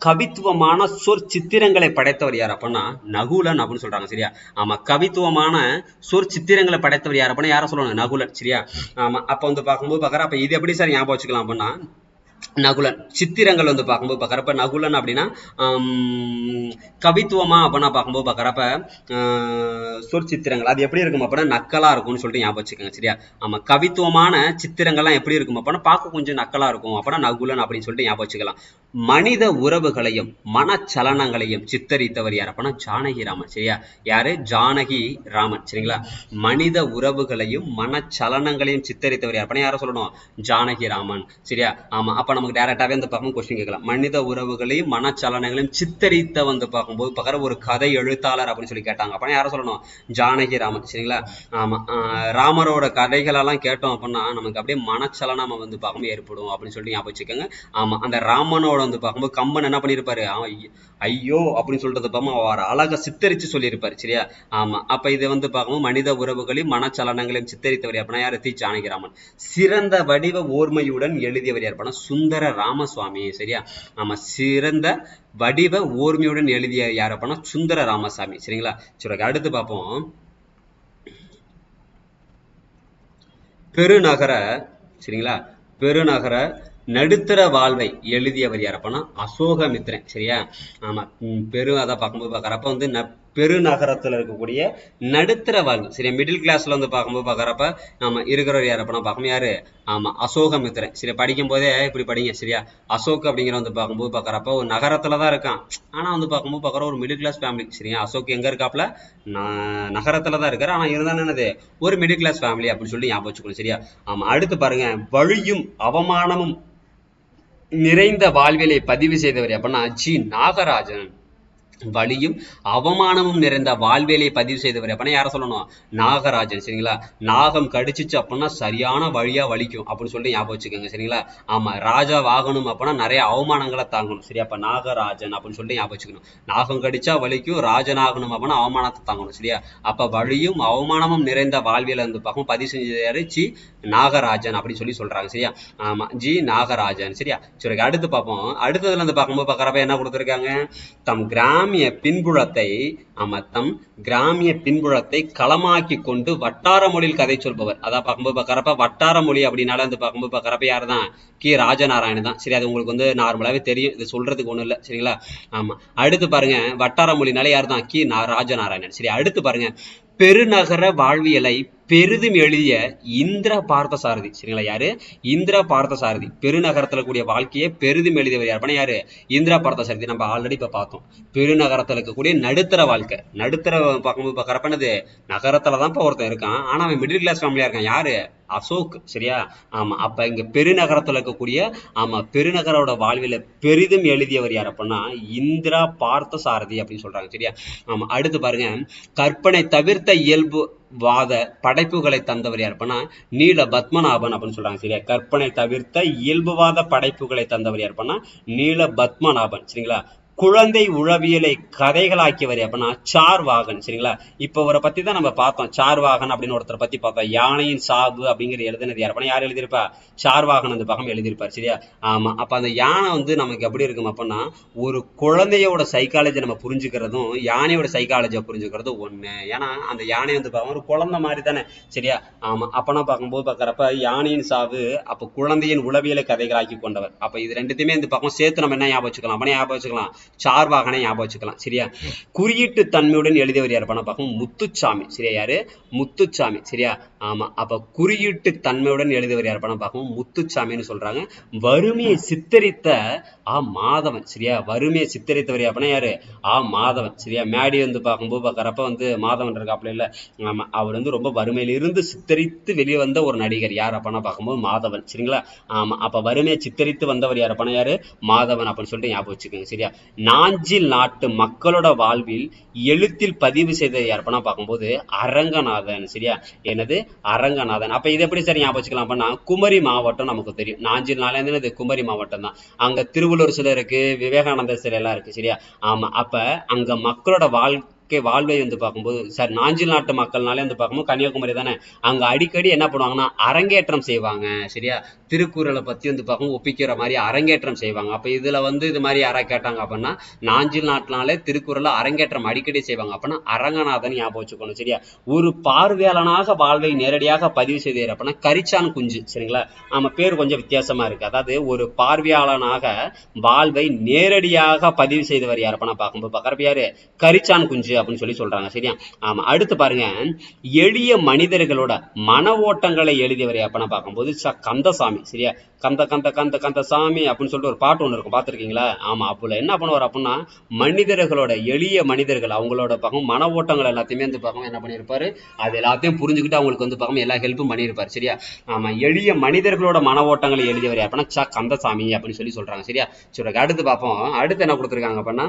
கவித்துவமான சொற் சித்திரங்களை படைத்தவர் யார் அப்படின்னா நகுலன் அப்படின்னு சொல்றாங்க சரியா. ஆமா, கவித்துவமான சொற் சித்திரங்களை படைத்தவர் யார் அப்படின்னா யாரை சொல்லணும், நகுலன் சரியா. ஆமா, அப்ப வந்து பார்க்கும்போது பார்க்கற அப்ப இது எப்படி சார் ஞாபகம் வச்சுக்கலாம் அப்படின்னா நகுலன் சித்திரங்கள் வந்து பார்க்கும்போது பார்க்கறப்ப நகுலன் அப்படின்னா கவித்துவமா அப்படின்னா பார்க்கும்போது பார்க்கறப்ப சொற்சித்திரங்கள் அது எப்படி இருக்கும் அப்படின்னா நக்கலா இருக்கும்னு சொல்லிட்டு ஞாபகம் வச்சுக்கோங்க சரியா. ஆமா, கவித்துவமான சித்திரங்கள்லாம் எப்படி இருக்கும் அப்படின்னா பார்க்க கொஞ்சம் நக்கலா இருக்கும் அப்படின்னா நகுலன் அப்படின்னு சொல்லிட்டு ஞாபகம் வச்சுக்கலாம். மனித உறவுகளையும் மனச்சலனங்களையும் சித்தரித்தவர் யார் அப்படின்னா ஜானகி ராமன் சரியா. யாரு, ஜானகி ராமன் சரிங்களா. மனித உறவுகளையும் மனச்சலனங்களையும் சித்தரித்தவர் யார் அப்படின்னா யாரை சொல்லணும், ஜானகி ராமன் சரியா. ஆமா, அப்ப நமக்கு டைரக்டாவே வந்து பார்க்கும் கொஸ்டின் கேட்கலாம், மனித உறவுகளையும் மனச்சலனங்களையும் சித்தரித்த வந்து பார்க்கும்போது பகர ஒரு கதை எழுத்தாளர் அப்படின்னு சொல்லி கேட்டாங்க அப்படின்னா யாரை சொல்லணும், ஜானகி ராமன் சரிங்களா. ஆமா, ராமரோட கதைகள் எல்லாம் கேட்டோம் அப்படின்னா நமக்கு அப்படியே மனச்சலனம் வந்து பார்க்கும்போது ஏற்படும் அப்படின்னு சொல்லி ஞாபகம் வச்சுக்கோங்க. ஆமா, அந்த ராமனோட வந்து பார்க்கும்போது கம்பன் என்ன பண்ணிருப்பாரு, ஐயோ அப்படின்னு சொல்றது பார்க்கும் அவர் அழகா சித்தரிச்சு சொல்லியிருப்பாரு சரியா. ஆமா, அப்ப இதை வந்து பார்க்கும்போது மனித உறவுகளையும் மனச்சலனங்களையும் சித்தரித்தவர் அப்படின்னா யாரு, தி ஜானகிராமன். சிறந்த வடிவ ஓர்மையுடன் எழுதியவர் யார் சுந்தர ராமசுவாமி சரியா. ஆமா, சிறந்த வடிவ ஓர்மையுடன் எழுதிய யார் அப்படின்னா சுந்தர ராமசாமி சரிங்களா. சரி, அடுத்து பார்ப்போம் பெருநகர சரிங்களா. பெருநகர நடுத்தர வாழ்வை எழுதியவர் யார் அப்படின்னா அசோகமித்திரன் சரியா. ஆமா, அதை பார்க்கும்போது பார்க்கறப்ப வந்து பெருநகரத்துல இருக்கக்கூடிய நடுத்தர வாழ்வு சரியா. மிடில் கிளாஸ்ல வந்து பார்க்கும்போது பார்க்கறப்ப நம்ம இருக்கிறவர் யார் அப்படின்னா பார்க்கும் யாரு, ஆமா அசோகமித்திரன் சரி. படிக்கும் போதே இப்படி படிங்க சரியா. அசோக் அப்படிங்கிற வந்து பார்க்கும்போது பார்க்கறப்ப ஒரு நகரத்துலதான் இருக்கான், ஆனா வந்து பார்க்கும்போது பார்க்கற ஒரு மிடில் கிளாஸ் ஃபேமிலி சரியா. அசோக் எங்க இருக்காப்ல, நகரத்துலதான் இருக்காரு, ஆனா இருந்தாலும் என்னது ஒரு மிடில் கிளாஸ் ஃபேமிலி அப்படின்னு சொல்லி ஞாபகம் வச்சுக்கணும் சரியா. ஆமா, அடுத்து பாருங்க, வழியும் அவமானமும் நிறைந்த வாழ்வியலை பதிவு செய்தவர் அப்படின்னா ஜி நாகராஜன். வலியும் அவமானமும் நிறைந்த வாழ்வியலை பதிவு செய்தவர் அப்படின்னா யார சொல்லணும், நாகராஜன் சரிங்களா. நாகம் கடிச்சிச்சு அப்படின்னா சரியான வழியா வலிக்கும் அப்படின்னு சொல்லிட்டு ஞாபகம் வச்சுக்கோங்க சரிங்களா. ஆமா, ராஜா வாகனம் அப்படின்னா நிறைய அவமானங்களை தாங்கணும் சரியா. அப்ப நாகராஜன் அப்படின்னு சொல்லிட்டு ஞாபகம் வச்சுக்கணும். நாகம் கடிச்சா வலிக்கும், ராஜனாகணும் அப்படின்னா அவமானத்தை தாங்கணும் சரியா. அப்ப வழியும் அவமானமும் நிறைந்த வாழ்வியலை வந்து பார்க்கும் பதிவு செஞ்சது ஜி நாகராஜன் அப்படின்னு சொல்லி சொல்றாங்க சரியா. ஆமா, ஜி நாகராஜன் சரியா. சரி, அடுத்து பார்ப்போம். அடுத்ததுல இருந்து பார்க்கும்போது பார்க்கறப்ப என்ன கொடுத்துருக்காங்க, தம் கிராமிய பின்புலத்தை களமாக்கி கொண்டு வட்டார மொழியில் கதை சொல்பவர். அதான் பார்க்கும்போது பார்க்கறப்ப வட்டார மொழி அப்படின்னால வந்து பார்க்கும்போது பார்க்கறப்ப யாரு தான், கி ராஜநாராயணன் தான் சரி. அது உங்களுக்கு வந்து நார்மலாவே தெரியும், இது சொல்றதுக்கு ஒண்ணும் இல்லை சரிங்களா. ஆமா, அடுத்து பாருங்க, வட்டார மொழினால யாரு தான், கி ராஜநாராயணன் சரி. அடுத்து பாருங்க, பெருநகர வாழ்வியலை பெரிதும் எழுதிய இந்திர பார்த்தசாரதி சரிங்களா. யாரு, இந்திர பார்த்தசாரதி. பெருநகரத்துல கூடிய வாழ்க்கையை பெரிதும் எழுதியவர் யாருன்னா யாரு, இந்திரா பார்த்தசாரதி. நம்ம ஆல்ரெடி இப்ப பார்த்தோம். பெருநகரத்துல இருக்கக்கூடிய நடுத்தர வாழ்க்கை, நடுத்தர பார்க்கும்போது பார்க்கறப்ப என்னது நகரத்துலதான் ஒருத்தன் இருக்கான், ஆனா அவன் மிடில் கிளாஸ் ஃபேமிலியா இருக்கான். யாரு, அசோக். சரியா? ஆமா. அப்ப இங்க பெருநகரத்துல இருக்கக்கூடிய பெருநகரோட வாழ்வில பெரிதும் எழுதியவர் யார் அப்படின்னா இந்திரா பார்த்த சாரதி அப்படின்னு சொல்றாங்க. சரியா? ஆமா. அடுத்து பாருங்க, கற்பனை தவிர்த்த இயல்பு வாத படைப்புகளை தந்தவர் யார் அப்படின்னா நீல பத்மநாபன் அப்படின்னு சொல்றாங்க. சரியா? கற்பனை தவிர்த்த இயல்புவாத படைப்புகளை தந்தவர் யார் அப்படின்னா நீல பத்மநாபன். சரிங்களா? குழந்தை உளவியலை கதைகளாக்கியவர் அப்படின்னா சார்வாகன். சரிங்களா? இப்ப அவரை பத்தி தான் நம்ம பார்த்தோம். சார்வாகன் அப்படின்னு ஒருத்தரை பத்தி பார்த்தோம். யானையின் சாவு அப்படிங்கிற எழுதுனது யார் அப்படின்னா யார் எழுதியிருப்பா? சார்வாகன் அந்த பக்கம் எழுதியிருப்பார். சரியா? ஆமா. அப்ப அந்த யானை நமக்கு எப்படி இருக்கும் அப்படின்னா ஒரு குழந்தையோட சைக்காலஜி நம்ம புரிஞ்சுக்கிறதும் யானையோட சைக்காலஜியை புரிஞ்சுக்கிறதும் ஒண்ணு. ஏன்னா அந்த யானை ஒரு குழந்தை மாதிரி தானே. சரியா? ஆமா. அப்பனா பார்க்கும்போது பார்க்கறப்ப யானையின் சாவு அப்ப குழந்தையின் உளவியலை கதைகளாக்கி கொண்டவர். அப்ப இது ரெண்டுத்தையுமே இந்த பக்கம் சேர்த்து நம்ம என்ன ஞாபகம் வச்சுக்கலாம் அப்படின்னா ஞாபகம் வச்சுக்கலாம், சார்வாகனை ஞாபகம் வச்சுக்கலாம். சரியா? குறியீட்டு தன்மையுடன் எழுதியவர் யார் பண்ண பார்க்கும் முத்துச்சாமி. சரியா? யாரு? முத்துச்சாமி. சரியா? ஆமா. அப்ப குறியீட்டு தன்மையுடன் எழுதியவர் யார் பண்ண பார்க்கும் முத்துச்சாமின்னு சொல்றாங்க. வறுமையை சித்தரித்த மாதவன். சரியா? வறுமையை சித்தரித்தவர் யார் பண்ண யாரு? மாதவன். சரியா? மேடி பார்க்கும்போது பார்க்கறப்ப மாதவன் இருக்காப்புல இல்ல. ஆமா. அவர் ரொம்ப வறுமையில இருந்து சித்தரித்து வெளியே வந்த ஒரு நடிகர் யார் அப்பனா பார்க்கும்போது மாதவன். சரிங்களா? ஆமா. அப்ப வறுமையை சித்தரித்து வந்தவர் யார் அப்பனா யாரு? மாதவன் அப்படின்னு சொல்லிட்டு ஞாபகம் வச்சுக்கோங்க. சரியா? நாஞ்சில் நாட்டு மக்களோட வாழ்வில் எழுத்தில் பதிவு செய்த யாருப்பா பார்க்கும்போது அரங்கநாதன். சரியா? என்னது? அரங்கநாதன். அப்ப இது எப்படி சரி ஞாபகம் வச்சுக்கலாம் அப்படின்னா குமரி மாவட்டம் நமக்கு தெரியும். நாஞ்சில் நாளே குமரி மாவட்டம் தான். அங்க திருவள்ளுவர் சிலை இருக்கு, விவேகானந்தர் சிலை எல்லாம் இருக்கு. சரியா? ஆமா. அப்ப அங்க மக்களோட வாழ்வை பார்க்கும்போது சார் நாஞ்சில் நாட்டு மக்கள்னாலே பார்க்கும்போது கன்னியாகுமரி தானே. அங்க அடிக்கடி என்ன பண்ணுவாங்கன்னா அரங்கேற்றம் செய்வாங்க. சரியா? திருக்குறளை பத்தி பார்க்கும்போது ஒப்பிக்கிற மாதிரி அரங்கேற்றம் செய்வாங்க. அப்ப இதுல இது மாதிரி யாரா கேட்டாங்க அப்படின்னா நாஞ்சில் நாட்டினாலே திருக்குறளை அரங்கேற்றம் அடிக்கடி செய்வாங்க அப்படின்னா அரங்கநாதன் ஞாபகம் வச்சுக்கணும். சரியா? ஒரு பார்வையாளனாக வாழ்வை நேரடியாக பதிவு செய்தார் அப்படின்னா கரிச்சான் குஞ்சு. சரிங்களா? ஆமா. பேர் கொஞ்சம் வித்தியாசமா இருக்கு. அதாவது ஒரு பார்வையாளனாக வாழ்வை நேரடியாக பதிவு செய்தவர் யார் அப்படின்னா பார்க்கும்போது பார்க்கறப்ப யாரு? கரிச்சான் குஞ்சு அப்படின்னு சொல்லி சொல்றாங்க. சரியா? ஆமா. அடுத்து பாருங்க, எளிய மனிதர்களோட மன ஓட்டங்களை எழுதியவர் அப்பனா பார்க்கும்போது கந்தசாமி. சரியா? கந்த கந்த கந்த கந்த சாமி அப்படின்னு சொல்லிட்டு ஒரு பாட்டு ஒண்ணு இருக்கும், பாத்திருக்கீங்களா? ஆமா. அப்போ என்ன பண்ணுவார் அப்படின்னா மனிதர்களோட எளிய மனிதர்கள் அவங்களோட பக்கம் மன ஓட்டங்கள் எல்லாத்தையுமே பக்கம் என்ன பண்ணியிருப்பாரு, அது எல்லாத்தையும் புரிஞ்சுக்கிட்டு அவங்களுக்கு பக்கம் எல்லா ஹெல்ப்பும் பண்ணியிருப்பாரு. சரியா? ஆமா. எளிய மனிதர்களோட மன ஓட்டங்களை எழுதியவர் அப்படின்னா கந்தசாமி அப்படின்னு சொல்லி சொல்றாங்க. சரியா? சரி, அடுத்து பார்ப்போம். அடுத்து என்ன கொடுத்துருக்காங்க அப்படின்னா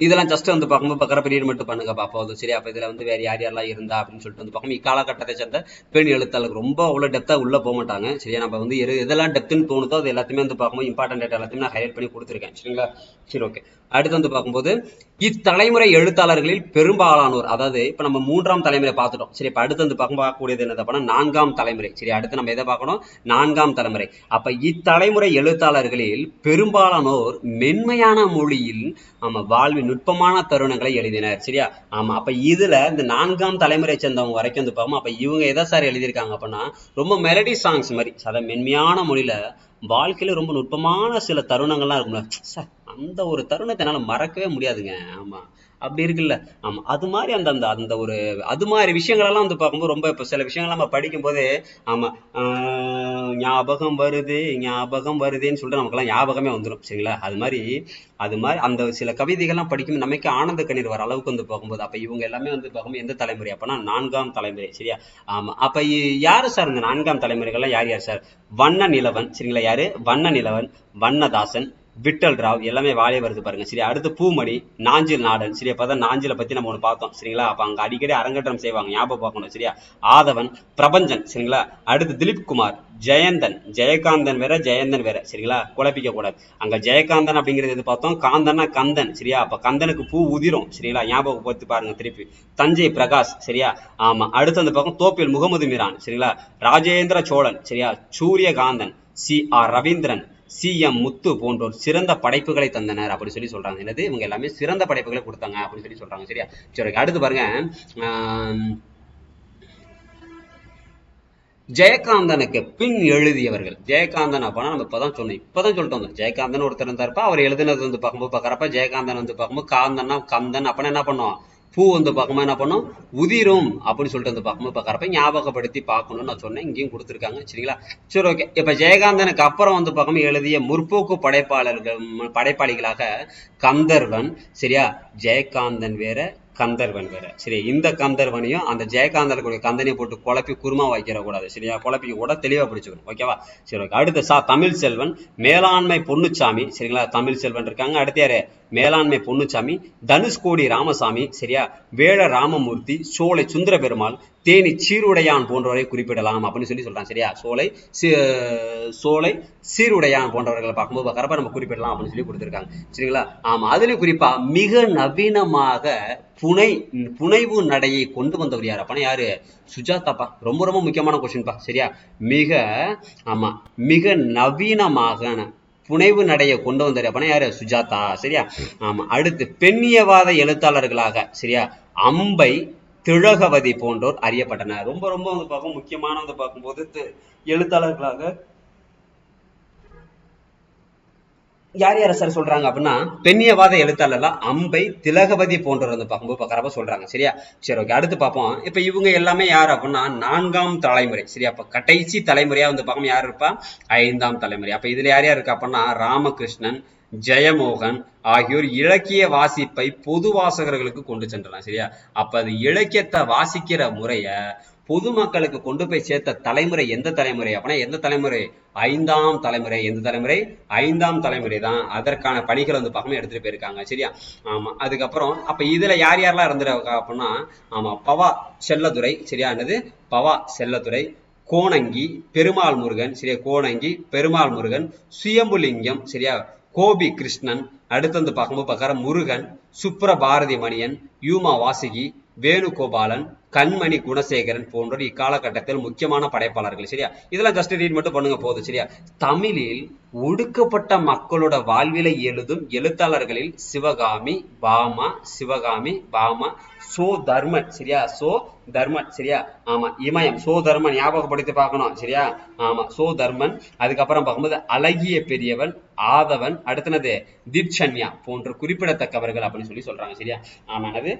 இதெல்லாம் ஜஸ்ட் பார்க்கும்போது பார்க்குறப்ப ரீட் மட்டும் பண்ணுங்க பார்ப்போம். சரி? அப்போ இதில் வேற யார் யாரெல்லாம் இருந்தா அப்படின்னு சொல்லிட்டு பார்க்கும் இக்காலகட்டத்தை சேர்ந்த பெண் எழுத்தாளருக்கு ரொம்ப அவ்வளோ டெப்த்தாக உள்ள போக மாட்டாங்க. சரியா? நம்ம எதெல்லாம் டெப்த்னு தோணுதோ அது எல்லாத்தையுமே பார்க்கும்போது இம்பார்ட்டன்ட் டேட்டா எல்லாத்தையுமே நான் ஹைலைட் பண்ணி கொடுத்துருக்கேன். சரிங்களா? சரி, ஓகே. அடுத்து பார்க்கும்போது இத்தலைமுறை எழுத்தாளர்களில் பெரும்பாலானோர், அதாவது இப்ப நம்ம 3ஆம் தலைமுறை பார்த்துட்டோம். சரி? இப்ப அடுத்து பார்க்கக்கூடியது என்ன அப்படின்னா 4ஆம் தலைமுறை. சரி? அடுத்து நம்ம எதை பார்க்கணும்? 4ஆம் தலைமுறை. அப்ப இத்தலைமுறை எழுத்தாளர்களில் பெரும்பாலானோர் மென்மையான மொழியில் வாழ்வின் நுட்பமான தருணங்களை எழுதினர். சரியா? ஆமா. அப்ப இதுல இந்த 4ஆம் தலைமுறை சேர்ந்தவங்க வரைக்கும் பார்ப்போம். அப்ப இவங்க எதை சார் எழுதியிருக்காங்க அப்படின்னா ரொம்ப மெலடி சாங்ஸ் மாதிரி, அதாவது மென்மையான மொழியில வாழ்க்கையில ரொம்ப நுட்பமான சில தருணங்கள்லாம் இருக்கும்ல சார், அந்த ஒரு தருணத்தை என்னால மறக்கவே முடியாதுங்க. ஆமா. அப்படி இருக்குல்ல. ஆமா. அது மாதிரி அந்த அந்த அந்த ஒரு அது மாதிரி விஷயங்களெல்லாம் பார்க்கும்போது ரொம்ப இப்ப சில விஷயங்கள் நம்ம படிக்கும் போதே ஆமா ஞாபகம் வருதுன்னு சொல்லிட்டு நமக்கெல்லாம் ஞாபகமே வந்துடும். சரிங்களா? அது மாதிரி அந்த சில கவிதைகள்லாம் படிக்கும் நமக்கு ஆனந்த கண்ணீர் வர அளவுக்கு பார்க்கும்போது அப்ப இவங்க எல்லாமே பார்க்கும்போது எந்த தலைமுறை அப்பனா 4ஆம் தலைமுறை. சரியா? ஆமா. அப்ப யாரு சார் இந்த 4ஆம் தலைமுறைகள்லாம் யார் யார் சார்? வண்ண நிலவன். சரிங்களா? யாரு? வண்ண நிலவன், வண்ணதாசன், விட்டல் ராவ் எல்லாமே வாழை வருது பாருங்க. சரி? அடுத்து பூமணி, நாஞ்சில் நாடன். சரி? அப்பதான் நாஞ்சில பத்தி நம்ம ஒண்ணு பார்த்தோம். சரிங்களா? அப்ப அங்க அடிக்கடி அரங்கேற்றம் செய்வாங்க, ஞாபகம் பார்க்கணும். சரியா? ஆதவன், பிரபஞ்சன். சரிங்களா? அடுத்து திலீப் குமார், ஜெயந்தன், ஜெயகாந்தன் வேற ஜெயந்தன் வேற. சரிங்களா? குழப்பிக்க கூடாது. அங்க ஜெயகாந்தன் அப்படிங்கிறது எது பார்த்தோம்? காந்தன்னா கந்தன். சரியா? அப்ப கந்தனுக்கு பூ உதிரும். சரிங்களா? ஞாபகம் பத்தி பாருங்க திருப்பி. தஞ்சை பிரகாஷ். சரியா? ஆமா. அடுத்து அந்த பக்கம் தோப்பில் முகமது மீரான். சரிங்களா? ராஜேந்திர சோழன். சரியா? சூரியகாந்தன், சி.ஆர். ரவீந்திரன், சி.எம். முத்து போன்றோர் சிறந்த படைப்புகளை தந்தனர் அப்படி சொல்லி சொல்றாங்க. என்னது? இவங்க எல்லாமே சிறந்த படைப்புகளை கொடுத்தாங்க அப்படின்னு சொல்லி சொல்றாங்க. சரியா? சரி, அடுத்து பாருங்க, ஜெயகாந்தனுக்கு பின் எழுதியவர்கள். ஜெயகாந்தன் அப்பனா நம்ம இப்பதான் சொல்லிட்டு வந்தோம். ஜெயகாந்தன் ஒருத்தர் இருந்தாருப்பா. அவர் எழுதுனது பார்க்கும்போது பார்க்கறப்ப ஜெயகாந்தன் பார்க்கும்போது காந்தன்னா கந்தன் அப்பனா என்ன பண்ணும்? பூ பார்க்கும்போது என்ன பண்ணும்? உதிரும் அப்படின்னு சொல்லிட்டு பார்க்கும்போது பார்க்கறப்ப ஞாபகப்படுத்தி பார்க்கணும்னு நான் சொன்னேன். இங்கேயும் கொடுத்துருக்காங்க. சரிங்களா? சரி, ஓகே. இப்ப ஜெயகாந்தனுக்கு அப்புறம் பார்க்கும்போது எழுதிய முற்போக்கு படைப்பாளிகளாக கந்தர்வன். சரியா? ஜெயகாந்தன் வேற, கந்தர்வன் வேற. சரி, இந்த கந்தர்வனையும் அந்த ஜெயகாந்தனுடைய கந்தனையும் போட்டு குழப்பி குருமா வைக்கிற கூடாது. சரியா, குழப்பி கூட தெளிவா பிடிச்சுக்கணும். ஓகேவா? சரி, ஓகே. அடுத்து தமிழ் செல்வன், மேலாண்மை பொன்னுச்சாமி. சரிங்களா, தமிழ் செல்வன் இருக்காங்க. அடுத்து யாரு? மேலாண்மை பொன்னுச்சாமி, தனுஷ்கோடி ராமசாமி, சரியா, வேள ராமமூர்த்தி, சோலை சுந்தர பெருமாள், தேனி சீருடையான் போன்றவரை குறிப்பிடலாம் அப்படின்னு சொல்றாங்க. சரியா, சோலை சீருடையான் போன்றவர்களை பார்க்கும்போது பார்க்கறப்ப நம்ம குறிப்பிடலாம் அப்படின்னு சொல்லி கொடுத்திருக்காங்க. சரிங்களா? ஆமா, அதுலயும் குறிப்பா மிக நவீனமாக புனைவு நடையை கொண்டு வந்தவர் யாரு அப்பனா? யாரு? சுஜாதாப்பா. ரொம்ப ரொம்ப முக்கியமான கொஸ்டின்பா. சரியா, மிக நவீனமாக புனைவு நடையை கொண்டு வந்தாரு அப்படின்னா யாரு? சுஜாதா. சரியா, ஆமா. அடுத்து பெண்ணியவாத எழுத்தாளர்களாக, சரியா, அம்பை, திலகவதி போன்றோர் அறியப்பட்டனர். ரொம்ப ரொம்ப வந்து பார்க்கும் முக்கியமான வந்து பார்க்கும்போது எழுத்தாளர்களாக யார் யார சார் சொல்றாங்க அப்படின்னா, பெண்ணியவாத எழுத்தாளர்லாம் அம்பை, திலகவதி போன்றவர் வந்து பார்க்கும்போது பார்க்கறப்ப சொல்றாங்க. சரியா, சரி, ஓகே. அடுத்து பார்ப்போம். இப்ப இவங்க எல்லாமே யார் அப்படின்னா 4ஆம் தலைமுறை. சரியா, அப்ப கடைசி தலைமுறையா வந்து பார்க்கும் யார் இருப்பா? 5ஆம் தலைமுறை. அப்ப இதுல யார் யார் இருக்கா அப்படின்னா, ராமகிருஷ்ணன், ஜெயமோகன் ஆகியோர் இலக்கிய வாசிப்பை பொது வாசகர்களுக்கு கொண்டு சென்றனர். சரியா, அப்ப அது இலக்கியத்தை வாசிக்கிற முறைய பொதுமக்களுக்கு கொண்டு போய் சேர்த்த தலைமுறை எந்த தலைமுறை அப்படின்னா, எந்த தலைமுறை? 5ஆம் தலைமுறை. எந்த தலைமுறை? 5ஆம் தலைமுறை தான் அதற்கான பணிகளை வந்து பார்க்கணும் எடுத்துட்டு போயிருக்காங்க. சரியா, ஆமா. அதுக்கப்புறம் அப்ப இதுல யார் யாரெல்லாம் இருந்திருக்கா அப்படின்னா, ஆமா, பவா செல்லதுரை. சரியா, என்னது? பவா செல்லதுரை, கோணங்கி பெருமாள் முருகன். சரியா, கோணங்கி பெருமாள் முருகன், சுயம்புலிங்கம். சரியா, கோபி கிருஷ்ணன். அடுத்து வந்து பார்க்கும்போது பார்க்கற முருகன், சுப்ரபாரதி மணியன், யூமா வாசுகி, வேணுகோபாலன், கண்மணி குணசேகரன் போன்றோர் இக்காலகட்டத்தில் முக்கியமான படைப்பாளர்கள். சரியா, இதெல்லாம் ஜஸ்ட் ரீட் மட்டும் பண்ணுங்க போதும். சரியா, தமிழில் ஒடுக்கப்பட்ட மக்களோட வாழ்விலை எழுதும் எழுத்தாளர்களில் சிவகாமி பாமா, சோ தர்மன். சரியா, சோ தர்மன். சரியா, ஆமா. இமயம் சோ தர்மன் ஞாபகப்படுத்தி பார்க்கணும். சரியா, ஆமா, சோ தர்மன். அதுக்கப்புறம் பார்க்கும்போது அழகிய பெரியவன், ஆதவன், அடுத்தனது தீப்சன்யா போன்ற குறிப்பிடத்தக்கவர்கள் அப்படின்னு சொல்றாங்க. சரியா, ஆமா. என்னது?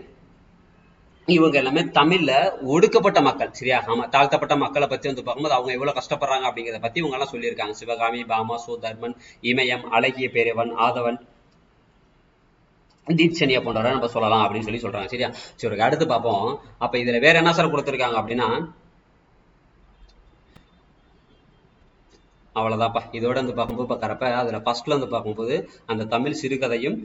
இவங்க எல்லாமே தமிழ்ல ஒடுக்கப்பட்ட மக்கள். சரியா, ஆமா, தாழ்த்தப்பட்ட மக்களை பத்தி வந்து பார்க்கும்போது அவங்க எவ்வளவு கஷ்டப்படுறாங்க அப்படிங்கிறத பத்தி இவங்க எல்லாம் சொல்லியிருக்காங்க. சிவகாமி, பாமா, சோ தர்மன், இமயம், அழகிய பெரியவன், ஆதவன், தீப்சன்யா போன்றவரை நம்ம சொல்லலாம் அப்படின்னு சொல்றாங்க. சரியா, சரி, அடுத்து பார்ப்போம். அப்ப இதுல வேற என்ன சார் கொடுத்திருக்காங்க அப்படின்னா, அவ்வளவுதான்ப்பா. இதோட வந்து பார்க்கும்போது பார்க்கறப்ப அதுல ஃபர்ஸ்ட்ல வந்து பார்க்கும்போது அந்த தமிழ் சிறுகதையும்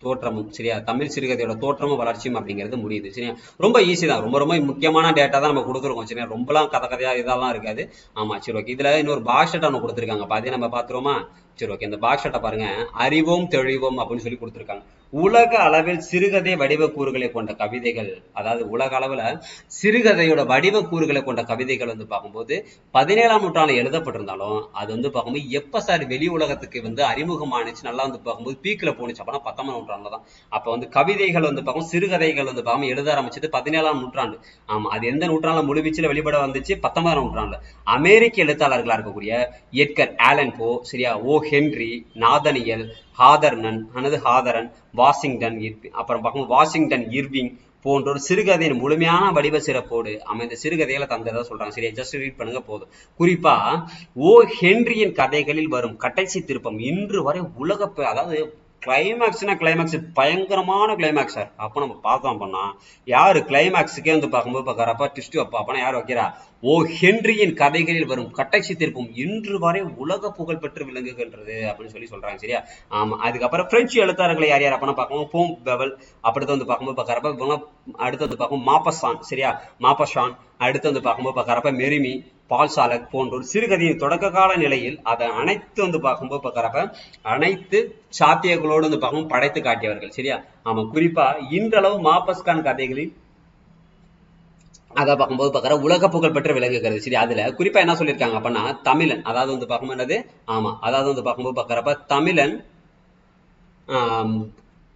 தோற்றமும், சரியா, தமிழ் சிறுகதையோட தோற்றமும் வளர்ச்சியும் அப்படிங்கிறது முடியுது. சரியா, ரொம்ப ஈஸி தான். ரொம்ப ரொம்ப முக்கியமான டேட்டா தான் நம்ம கொடுத்துருக்கோம். சரியா, ரொம்பலாம் கதையா இதெல்லாம் இருக்காது. ஆமா, சரி, ஓகே. இதுல இன்னொரு பாக்ஸ் ஷாட் ஒன்று கொடுத்துருக்காங்க. அதே நம்ம பாத்துருவோமா? சரி, ஓகே. இந்த பாக்ஸ் ஷாட்டை பாருங்க. அறிவோம் தெளிவோம் அப்படின்னு சொல்லி கொடுத்துருக்காங்க. உலக அளவில் சிறுகதை வடிவ கூறுகளை கொண்ட கவிதைகள், அதாவது உலக அளவுல சிறுகதையோட வடிவ கூறுகளை கொண்ட கவிதைகள் வந்து பார்க்கும்போது 17ஆம் நூற்றாண்டுல எழுதப்பட்டிருந்தாலும் அது வந்து பார்க்கும்போது எப்ப சார் வெளி உலகத்துக்கு வந்து அறிமுகமானுச்சு, நல்லா வந்து பார்க்கும்போது பீக்ல போனுச்சு அப்படின்னா 19ஆம் நூற்றாண்டுல தான். அப்ப வந்து கவிதைகள் வந்து பார்க்கும், சிறுகதைகள் வந்து பார்க்கும் எழுத ஆரம்பிச்சது 17ஆம் நூற்றாண்டு. ஆமா, அது எந்த நூற்றாண்டுல முழுவீச்சுல வெளிப்பட வந்துச்சு? 19ஆம் நூற்றாண்டுல. அமெரிக்க எழுத்தாளர்களா இருக்கக்கூடிய எட்கர் ஆலன் போ, சரியா, ஓ ஹென்றி, நாதனியல் ஹாதரன், வாஷிங்டன் அப்புறம் பார்க்கும்போது வாஷிங்டன் இர்விங் போன்றோர் சிறுகதையின் முழுமையான வடிவ சிறப்போடு அமைந்த சிறுகதைகளை தந்ததா சொல்றாங்க. சரியா, ஜஸ்ட் ரீட் பண்ணுங்க போதும். குறிப்பா ஓ ஹென்ரியின் கதைகளில் வரும் கடைசி திருப்பம் இன்று வரை அதாவது கிளைமேக்ஸ் பயங்கரமான கிளைமேக்ஸ் சார். அப்ப நம்ம பார்த்தோம் அப்படின்னா யாரு கிளைமேக்ஸுக்கே வந்து பார்க்கும்போது பார்க்கறப்ப ட்விஸ்ட் வைப்பா அப்படின்னா யார் வைக்கிறா? ஓ ஹென்ரியின் கதைகளில் வரும் கடைசி திருப்பம் இன்று வரை உலக புகழ் பெற்று விளங்குகின்றது அப்படின்னு சொல்றாங்க. சரியா, ஆமா. அதுக்கப்புறம் பிரெஞ்சு எழுத்தாளர்களை யார் யார் அப்படின்னா பார்க்கணும் போம் பெவல். அப்படித்தான் வந்து பார்க்கும்போது பார்க்கறப்ப அடுத்து வந்து பார்க்கும் மாப்பசான். சரியா, மாப்பசான். அடுத்து வந்து பார்க்கும்போது பார்க்கறப்ப மெரிமி, பால் சாலக் போன்றோர் சிறுகதையின் தொடக்க கால நிலையில் அதை அனைத்து வந்து பார்க்கும்போது பார்க்கறப்ப அனைத்து சாத்தியங்களோடு வந்து பார்க்கும் படைத்து காட்டியவர்கள். சரியா, ஆமா. குறிப்பா இன்றளவு மாப்பஸ்கான் கதைகளில் அதை பார்க்கும்போது பார்க்கற உலக புகழ் பெற்று விளங்குகிறது. சரி, அதுல குறிப்பா என்ன சொல்லியிருக்காங்க அப்படின்னா தமிழன், அதாவது வந்து பார்க்கும்போது என்னது? ஆமா, அதாவது வந்து பார்க்கும்போது பார்க்கறப்ப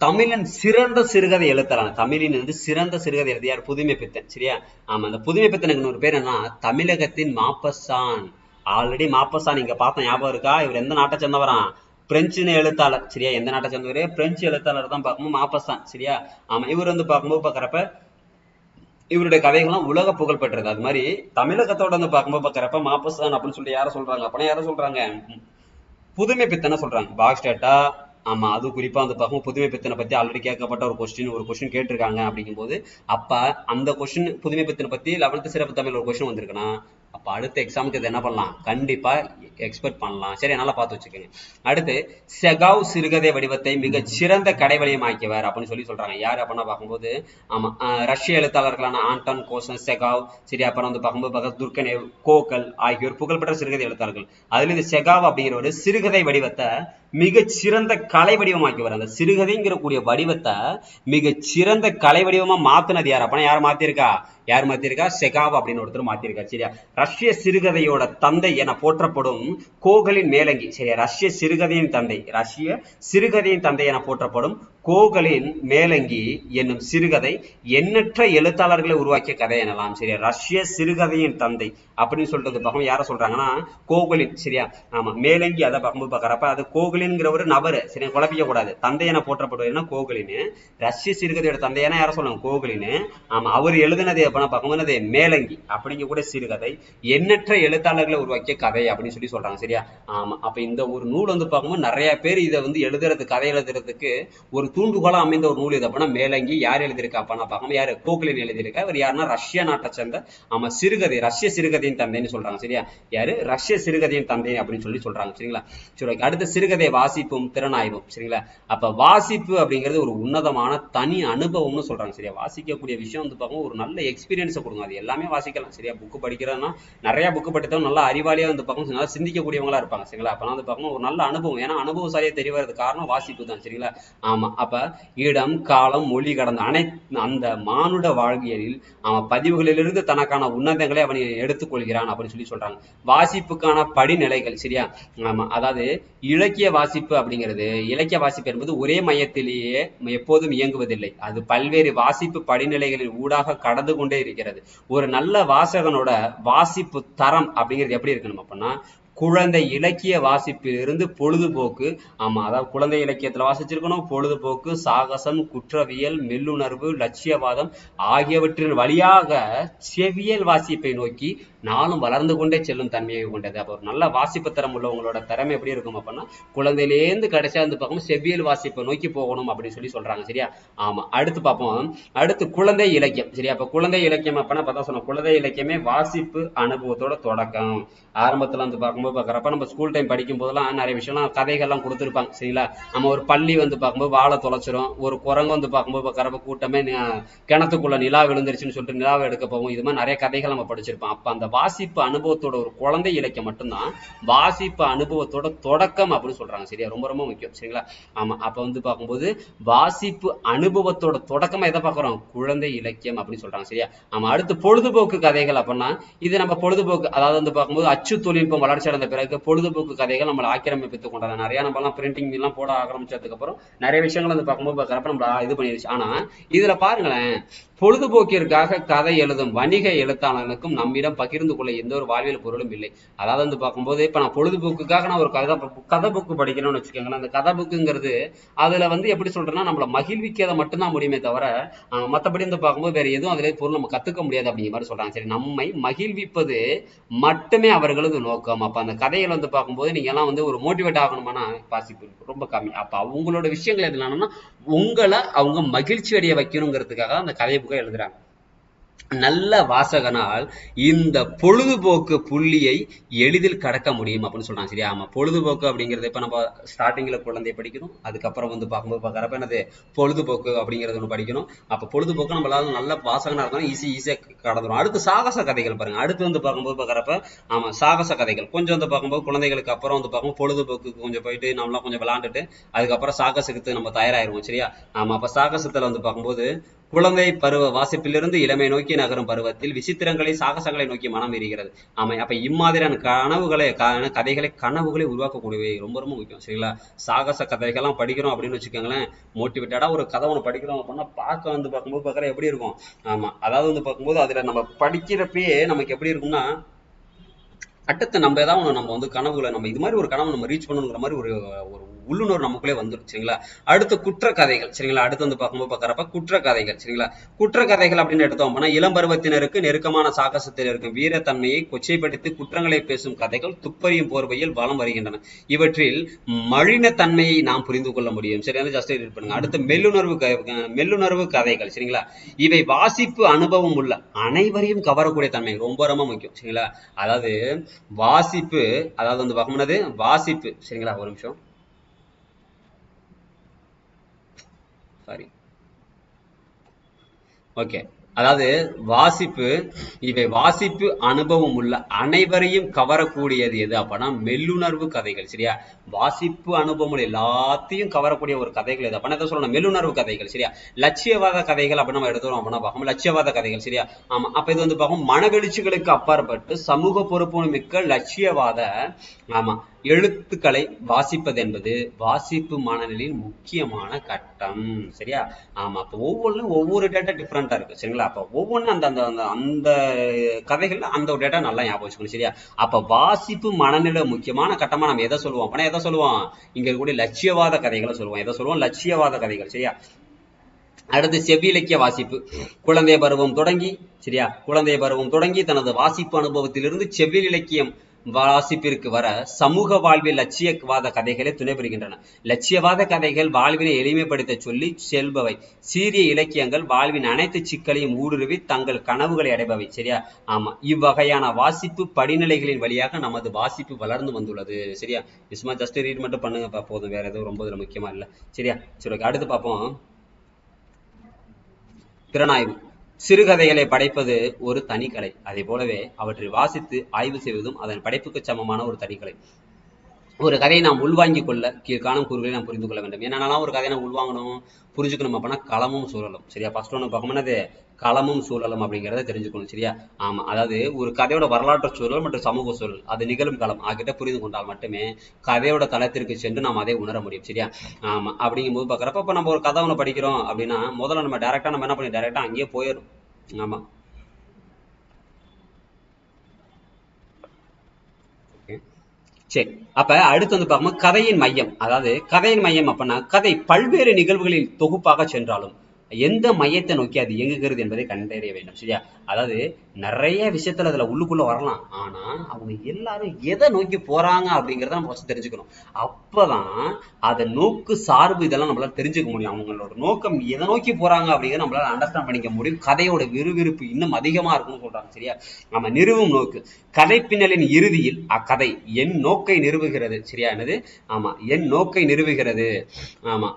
தமிழன் சிறந்த சிறுகதை எழுத்தலாம். தமிழின் வந்து சிறந்த சிறுகதை எழுதியார் புதுமை பித்தன். சரியா, ஆமா. அந்த புதுமை பித்தனுக்கு ஒரு பேர் என்ன? தமிழகத்தின் மாப்பசான். ஆல்ரெடி மாப்பசான் இங்க பார்த்தோம், ஞாபகம் இருக்கா? இவர் எந்த நாட்டை சேர்ந்தவரா? பிரெஞ்சு எழுத்தாளர். சரியா, எந்த நாட்டை சேர்ந்தவரு? பிரெஞ்சு எழுத்தாளர் தான் பார்க்கும்போது மாப்பசான். சரியா, ஆமா. இவர் வந்து பார்க்கும்போது பார்க்கறப்ப இவருடைய கதைகள்லாம் உலக புகழ் பெற்றது. அது மாதிரி தமிழகத்தோட வந்து பார்க்கும்போது பார்க்கறப்ப மாப்பசான் அப்படின்னு சொல்லிட்டு யார சொல்றாங்க அப்படின்னா யார சொல்றாங்க? புதுமை பித்தனை சொல்றாங்க. பாக்ஸ்டேட்டா, ஆமா அது குறிப்பா வந்து பார்க்கும்போது புதுமை பித்தனை பத்தி ஆல்ரெடி கேட்கப்பட்ட ஒரு கொஸ்டின் கேட்டிருக்காங்க அப்படிங்கும்போது அப்ப அந்த கொஸ்டின் புதுமை பித்தனை பத்தி 11th சிறப்பு தமிழ் ஒரு கொஸ்டின் வந்திருக்குன்னா அப்ப அடுத்த எக்ஸாமுக்கு இது என்ன பண்ணலாம் கண்டிப்பா எக்ஸ்பெக்ட் பண்ணலாம். சரி, நல்லா பார்த்து வச்சுக்கோங்க. அடுத்து செகாவ் சிறுகதை வடிவத்தை மிகச் சிறந்த கடைவழியமாக்கியவர் அப்படின்னு சொல்றாங்க. யாரு அப்படின்னா பார்க்கும்போது ஆமா ரஷ்ய எழுத்தாளர்களான ஆண்டான் கோசன் செகாவ், சரி, அப்புறம் வந்து பார்க்கும்போது துர்கனேவ், கோகல் ஆகியோர் புகழ்பெற்ற சிறுகதை எழுத்தாளர்கள். அதுல இந்த செகாவ் அப்படிங்கிற ஒரு சிறுகதை வடிவத்தை மிகச் சிறந்த கலை வடிவமாக்கியவர். அந்த சிறுகதைங்கிற கூடிய வடிவத்தை மிகச் சிறந்த கலை வடிவமா மாத்தினது யார் அப்படின்னா யார் மாத்திருக்கா செகாவ் அப்படின்னு ஒருத்தர் மாத்திருக்கா. சரியா, ரஷ்ய சிறுகதையோட தந்தை என போற்றப்படும் கோகலின் மேலங்கி. சரியா, ரஷ்ய சிறுகதையின் தந்தை என போற்றப்படும் கோகலின் மேலங்கி என்னும் சிறுகதை எண்ணற்ற எழுத்தாளர்களை உருவாக்கிய கதை எனலாம். சரியா, ரஷ்ய சிறுகதையின் தந்தை அப்படின்னு சொல்றது பார்க்கும் யார சொல்றாங்கன்னா கோகலின். சரியா, ஆமா மேலங்கி அதை பார்க்கும்போது பாக்குறப்ப அது கோகலின்ங்கிற ஒரு நபரு. சரியா, குழப்பிக்க கூடாது. தந்தை என போற்றப்படுவது கோகலின், ரஷ்ய சிறுகதையோட தந்தையான யார சொல்லுங்க கோகலின். ஆமா அவர் எழுதினது அப்படின்னா பார்க்கும்போது மேலங்கி அப்படிங்க கூட சிறுகதை எண்ணற்ற எழுத்தாளர்களை உருவாக்கிய கதை அப்படின்னு சொல்றாங்க. சரியா, ஆமா அப்ப இந்த ஒரு நூல் வந்து பார்க்கும்போது நிறைய பேர் இதை வந்து கதை எழுதுறதுக்கு ஒரு தூண்டுகோலா அமைந்த ஒரு நூல் இது அப்படின்னா மேலங்கி. யார் எழுதியிருக்கா அப்படின்னா பார்க்கும்போது யாரு கோகலின் எழுதியிருக்கா. இவர் யாருன்னா ரஷ்யா நாட்டை சேர்ந்த ஆமா ரஷ்ய சிறுகதையின் தந்தைன்னு சொல்றாங்க. சரியா, யாரு ரஷ்ய சிறுகதையின் தந்தை அப்படின்னு சொல்றாங்க. சரிங்களா, சரி, அடுத்த சிறுகதை வாசிப்பும் திறனாய்வும். சரிங்களா, அப்ப வாசிப்பு அப்படிங்கிறது ஒரு உன்னதமான தனி அனுபவம்னு சொல்றாங்க. சரியா, வாசிக்கக்கூடிய விஷயம் வந்து பார்க்கும்போது ஒரு நல்ல எக்ஸ்பீரியன்ஸை கொடுங்க. அது எல்லாமே வாசிக்கலாம். சரியா, புக்கு படிக்கிறதுனா நிறைய புக்கு படித்தவங்க நல்லா அறிவாளியா வந்து பார்க்கணும், நல்லா சிந்திக்கக்கூடியவங்களா இருப்பாங்க. சரிங்களா, அப்ப வந்து பார்க்கணும் ஒரு நல்ல அனுபவம். ஏன்னா அனுபவசாலியா தெரியறது காரணம் வாசிப்பு தான். சரிங்களா, ஆமா அப்ப இடம் காலம் மொழி கடந்த அந்த மானுட வாழ்வியலில் அவன் பதிவுகளிலிருந்து தனக்கான உன்னதங்களை அவன் எடுத்துக்கொள்கிறான் அப்படின்னு சொல்றாங்க. வாசிப்புக்கான படிநிலைகள். சரியா, ஆமா அதாவது இலக்கிய வாசிப்பு என்பது ஒரே மையத்திலேயே எப்போதும் இயங்குவதில்லை. அது பல்வேறு வாசிப்பு படிநிலைகளின் ஊடாக கடந்து கொண்டே இருக்கிறது. ஒரு நல்ல வாசகனோட வாசிப்பு தரம் அப்படிங்கிறது எப்படி இருக்கணும் அப்படின்னா குழந்தை இலக்கிய வாசிப்பிலிருந்து பொழுதுபோக்கு. ஆமா அதாவது குழந்தை இலக்கியத்துல வாசிச்சிருக்கணும். பொழுதுபோக்கு, சாகசம், குற்றவியல், மெல்லுணர்வு, லட்சியவாதம் ஆகியவற்றின் வழியாக செவியல் வாசிப்பை நோக்கி நாளும் வளர்ந்து கொண்டே செல்லும் தன்மையை கொண்டது. அப்ப ஒரு நல்ல வாசிப்பு தரம் உள்ளவங்களோட திறமை எப்படி இருக்கும் அப்படின்னா குழந்தையிலேருந்து கடைசியா வந்து பார்க்கும் செவ்வியல் வாசிப்பை நோக்கி போகணும் அப்படின்னு சொல்றாங்க. சரியா, ஆமா அடுத்து பார்ப்போம். அடுத்து குழந்தை இலக்கியம். சரியா, அப்ப குழந்தை இலக்கியம் அப்படின்னா பார்த்தா சொன்ன குழந்தை இலக்கியமே வாசிப்பு அனுபவத்தோட தொடக்கம். ஆரம்பத்துல வந்து பார்க்கும்போது பார்க்குறப்ப நம்ம ஸ்கூல் டைம் படிக்கும் போதெல்லாம் நிறைய விஷயம்லாம் கதைகள்லாம் கொடுத்துருப்பாங்க. சரிங்களா, நம்ம ஒரு பள்ளி வந்து பார்க்கும்போது வாழை தொலைச்சிரும், ஒரு குரங்கு வந்து பார்க்கும்போது பார்க்குறப்ப கூட்டமே கிணத்துக்குள்ள நிலா விழுந்துருச்சுன்னு சொல்லிட்டு நிலாவை எடுக்க போவோம். இது மாதிரி நிறைய கதைகள் நம்ம படிச்சிருப்போம். அப்ப அந்த வாசிப்பு அனுபவத்தோட ஒரு குழந்தை இலக்கியம் மட்டும்தான் வாசிப்பு அனுபவத்தோட தொடக்கம் அப்படின்னு சொல்றாங்க. சரியா, ரொம்ப ரொம்ப முக்கியம். சரிங்களா, ஆமா அப்ப வந்து பார்க்கும்போது வாசிப்பு அனுபவத்தோட தொடக்கமா எதை பார்க்குறோம் குழந்தை இலக்கியம் அப்படின்னு சொல்றாங்க. சரியா, ஆமா அடுத்து பொழுதுபோக்கு கதைகள் அப்படின்னா இது நம்ம பொழுதுபோக்கு அதாவது வந்து பார்க்கும்போது அச்சு தொழில்நுட்பம் வளர்ச்சி அடைந்த பிறகு பொழுதுபோக்கு கதைகள் நம்மளை ஆக்கிரமிப்பித்துக் கொண்டன. நிறைய நம்ம எல்லாம் பிரிண்டிங் எல்லாம் போட ஆரம்பிச்சதுக்கு அப்புறம் நிறைய விஷயங்கள் வந்து பார்க்கும்போது பார்க்குறப்ப நம்ம இது பண்ணிருச்சு. ஆனா இதுல பாருங்களேன், பொழுதுபோக்கிற்காக கதை எழுதும் வணிக எழுத்தாளனுக்கும் நம்மிடம் பகிர்ந்து கொள்ள எந்த ஒரு வாழ்வியல் பொருளும் இல்லை. அதாவது வந்து பார்க்கும்போது இப்ப நான் பொழுதுபோக்குக்காக நான் ஒரு கதை புக்கு படிக்கணும்னு வச்சுக்கோங்களேன். அந்த கதை புக்குங்கிறது அதுல வந்து எப்படி சொல்றேன்னா நம்மளை மகிழ்விக்கிறத மட்டும்தான் முடியுமே தவிர மற்றபடி வந்து பார்க்கும்போது வேற எதுவும் அதுல பொருள் நம்ம கத்துக்க முடியாது அப்படிங்கிற மாதிரி சொல்றாங்க. சரி, நம்மை மகிழ்விப்பது மட்டுமே அவர்களது நோக்கம். அப்ப அந்த கதைகள் வந்து பார்க்கும்போது நீங்க எல்லாம் வந்து ஒரு மோட்டிவேட் ஆகணுமானா வாசிப்பு ரொம்ப கம்மி. அப்ப அவங்களோட விஷயங்கள் எதுனா உங்களை அவங்க மகிழ்ச்சி அடைய வைக்கணுங்கிறதுக்காக அந்த கதை புக்கை எழுதுறாங்க. நல்ல வாசகனால் இந்த பொழுதுபோக்கு புள்ளியை எளிதில் கடக்க முடியும் அப்படின்னு சொல்றாங்க. சரியா, ஆமா பொழுதுபோக்கு அப்படிங்கிறது இப்ப நம்ம ஸ்டார்டிங்ல குழந்தை படிக்கணும், அதுக்கப்புறம் வந்து பார்க்கும்போது பார்க்கறப்ப என்னது பொழுதுபோக்கு அப்படிங்கிறது ஒன்று படிக்கணும். அப்ப பொழுதுபோக்கு நம்மளால நல்ல வாசகனா இருந்தாலும் ஈஸியா கடந்துடும். அடுத்து சாகச கதைகள் பாருங்க. அடுத்து வந்து பார்க்கும்போது பார்க்கறப்ப ஆமா சாகச கதைகள் கொஞ்சம் வந்து பார்க்கும்போது குழந்தைகளுக்கு அப்புறம் வந்து பார்க்கும்போது பொழுதுபோக்கு கொஞ்சம் போயிட்டு நம்மளாம் கொஞ்சம் விளையாண்டுட்டு அதுக்கப்புறம் சாகசத்துக்கு நம்ம தயாராயிருவோம். சரியா, ஆமா அப்ப சாகசத்துல வந்து பார்க்கும்போது குழந்தை பருவ வாசிப்பிலிருந்து இளமை நோக்கி நகரும் பருவத்தில் விசித்திரங்களை சாகசங்களை நோக்கி மனம் எரிகிறது. ஆமா அப்ப இம்மாதிரியான கனவுகளை உருவாக்கக்கூடியவை ரொம்ப ரொம்ப முக்கியம். சரிங்களா, சாகச கதைகள்லாம் படிக்கிறோம் அப்படின்னு வச்சுக்கோங்களேன், மோட்டிவேட்டடா ஒரு கதை ஒன்று படிக்கிறோம் அப்படின்னா பார்க்க வந்து பார்க்கும்போது பார்க்குற எப்படி இருக்கும். ஆமா அதாவது வந்து பார்க்கும்போது அதுல நம்ம படிக்கிறப்பயே நமக்கு எப்படி இருக்கும்னா அடுத்து நம்ம ஏதாவது நம்ம வந்து கனவுகளை நம்ம இது மாதிரி ஒரு கனவு நம்ம ரீச் பண்ணணுங்கிற மாதிரி ஒரு உள்ளுணர்வு நமக்குள்ளே வந்துடும் சரிங்களா. அடுத்து குற்ற கதைகள் சரிங்களா. அடுத்து வந்து பார்க்குறப்ப குற்ற கதைகள் சரிங்களா. குற்ற கதைகள் அப்படின்னு எடுத்தோம்னா இளம் பருவத்தினருக்கு நெருக்கமான சாகசத்தில் இருக்கும் வீரத்தன்மையை கொச்சைப்படுத்தி குற்றங்களை பேசும் கதைகள் துப்பறியும் போர்வையில் வலம் வருகின்றன. இவற்றில் மழின தன்மையை நாம் புரிந்து கொள்ள முடியும். சரி, ஜஸ்ட் ரீட் பண்ணுங்க. அடுத்து மெல்லுணர்வு கதைகள் சரிங்களா. இவை வாசிப்பு அனுபவம் உள்ள அனைவரையும் கவரக்கூடிய தன்மை ரொம்ப ரொம்ப முக்கியம் சரிங்களா. அதாவது வாசிப்பு, அதாவது வந்து பார்க்கும்போது வாசிப்பு சரிங்களா. ஒரு நிமிஷம், சாரி, ஓகே. அதாவது வாசிப்பு, இவை வாசிப்பு அனுபவம் உள்ள அனைவரையும் கவரக்கூடியது எது அப்படின்னா மெல்லுணர்வு கதைகள் சரியா. வாசிப்பு அனுபவம் எல்லாத்தையும் கவரக்கூடிய ஒரு கதைகள் எது அப்படின்னா சொல்லணும் மெல்லுணர்வு கதைகள் சரியா. லட்சியவாத கதைகள் அப்படின்னு நம்ம எடுத்துறோம் அப்படின்னா பார்க்கணும் லட்சியவாத கதைகள் சரியா. ஆமா, அப்ப இது வந்து பார்க்கும் மனவெழுச்சிகளுக்கு அப்பாற்பட்டு சமூக பொறுப்பு மிக்க லட்சியவாத ஆமா எழுத்துக்களை வாசிப்பது என்பது வாசிப்பு மனநிலையின் முக்கியமான கட்டம் சரியா. ஆமா, அப்ப ஒவ்வொன்றும் ஒவ்வொரு டேட்டா டிஃப்ரெண்டா இருக்கு சரிங்களா. அப்ப ஒவ்வொன்றும் அந்த அந்த அந்த கதைகள்ல அந்த ஒரு டேட்டா நல்லா ஞாபகம் வச்சுக்கணும் சரியா. அப்ப வாசிப்பு மனநிலை முக்கியமான கட்டமா நம்ம எதை சொல்லுவோம் அப்படின்னா எதை சொல்லுவோம், இங்க இருக்கக்கூடிய லட்சியவாத கதைகளை சொல்லுவோம். எதை சொல்லுவோம், லட்சியவாத கதைகள் சரியா. அடுத்து செவ்வி இலக்கிய வாசிப்பு, குழந்தை பருவம் தொடங்கி சரியா, குழந்தை பருவம் தொடங்கி தனது வாசிப்பு அனுபவத்திலிருந்து செவ்வியல் இலக்கியம் வாசிப்பிற்கு வர சமூக வாழ்வில் லட்சியவாத கதைகளை துணை புரிகின்றன. லட்சியவாத கதைகள் வாழ்வினை எளிமைப்படுத்த சொல்லி செல்பவை. சீரிய இலக்கியங்கள் வாழ்வின் அனைத்து சிக்கலையும் ஊடுருவி தங்கள் கனவுகளை அடைபவை சரியா. ஆமா, இவ்வகையான வாசிப்பு படிநிலைகளின் வழியாக நமது வாசிப்பு வளர்ந்து வந்துள்ளது சரியா. சும்மா ஜஸ்ட் ரீட் மட்டும் பண்ணுங்க போதும், வேற எதுவும் ரொம்ப முக்கியமா இல்லை சரியா. சரி, ஓகே. அடுத்து பார்ப்போம் திறனாய்வு. சிறுகதைகளை படைப்பது ஒரு தனிக்கலை. அதே போலவே அவற்றை வாசித்து ஆய்வு செய்வதும் அதன் படைப்புக்கு சமமான ஒரு தனிக்கலை. ஒரு கதையை நாம் உள்வாங்கிக் கொள்ள கீழ்காணும் கூறுகளை நாம் புரிந்து கொள்ள வேண்டும். என்னென்னலாம் ஒரு கதையை நாம் உள்வாங்கணும் புரிஞ்சுக்கணும் அப்படின்னா களமும் சூழலும் சரியா. ஃபர்ஸ்ட் ஒன்று பார்க்கணும்னது களமும் சூழலும் அப்படிங்கிறத தெரிஞ்சுக்கணும் சரியா. ஆமா, அதாவது ஒரு கதையோட வரலாற்று சூழல் மற்றும் சமூக சூழல் அது நிகழும் களம் ஆகிட்ட புரிந்து கொண்டால் மட்டுமே கதையோட தளத்திற்கு சென்று நாம் அதை உணர முடியும் சரியா. ஆமா, அப்படிங்கும் போது பாக்குறப்ப இப்ப நம்ம ஒரு கதை ஒன்று படிக்கிறோம் அப்படின்னா முதல்ல நம்ம டைரக்டா நம்ம என்ன பண்ணி டைரக்டா அங்கேயே போயிடும். ஆமா, சரி. அப்ப அடுத்து வந்து பார்க்கும்போது கதையின் மையம், அதாவது கதையின் மையம் அப்படின்னா கதை பல்வேறு நிகழ்வுகளின் தொகுப்பாக சென்றாலும் எந்த மையத்தை நோக்கி அது இயங்குகிறது என்பதை கண்டறிய வேண்டும் சரியா. அதாவது நிறைய விஷயத்துல அதுல உள்ளுக்குள்ள வரலாம், ஆனா அவங்க எல்லாரும் எதை நோக்கி போறாங்க அப்படிங்கிறத நம்ம ஃபர்ஸ்ட் தெரிஞ்சுக்கணும். அப்பதான் அதை நோக்கு சார்பு இதெல்லாம் நம்மளால தெரிஞ்சுக்க முடியும். அவங்களோட நோக்கம் எதை நோக்கி போறாங்க அப்படிங்கிறத நம்மளால அண்டர்ஸ்டாண்ட் பண்ணிக்க முடியும். கதையோட விறுவிறுப்பு இன்னும் அதிகமா இருக்கும்னு சொல்றாங்க சரியா. நம்ம நிறுவும் நோக்கு, கதை பின்னலின் இறுதியில் அக்கதை என் நோக்கை நிறுவுகிறது சரியா. என்னது, ஆமா, என் நோக்கை நிறுவுகிறது ஆமா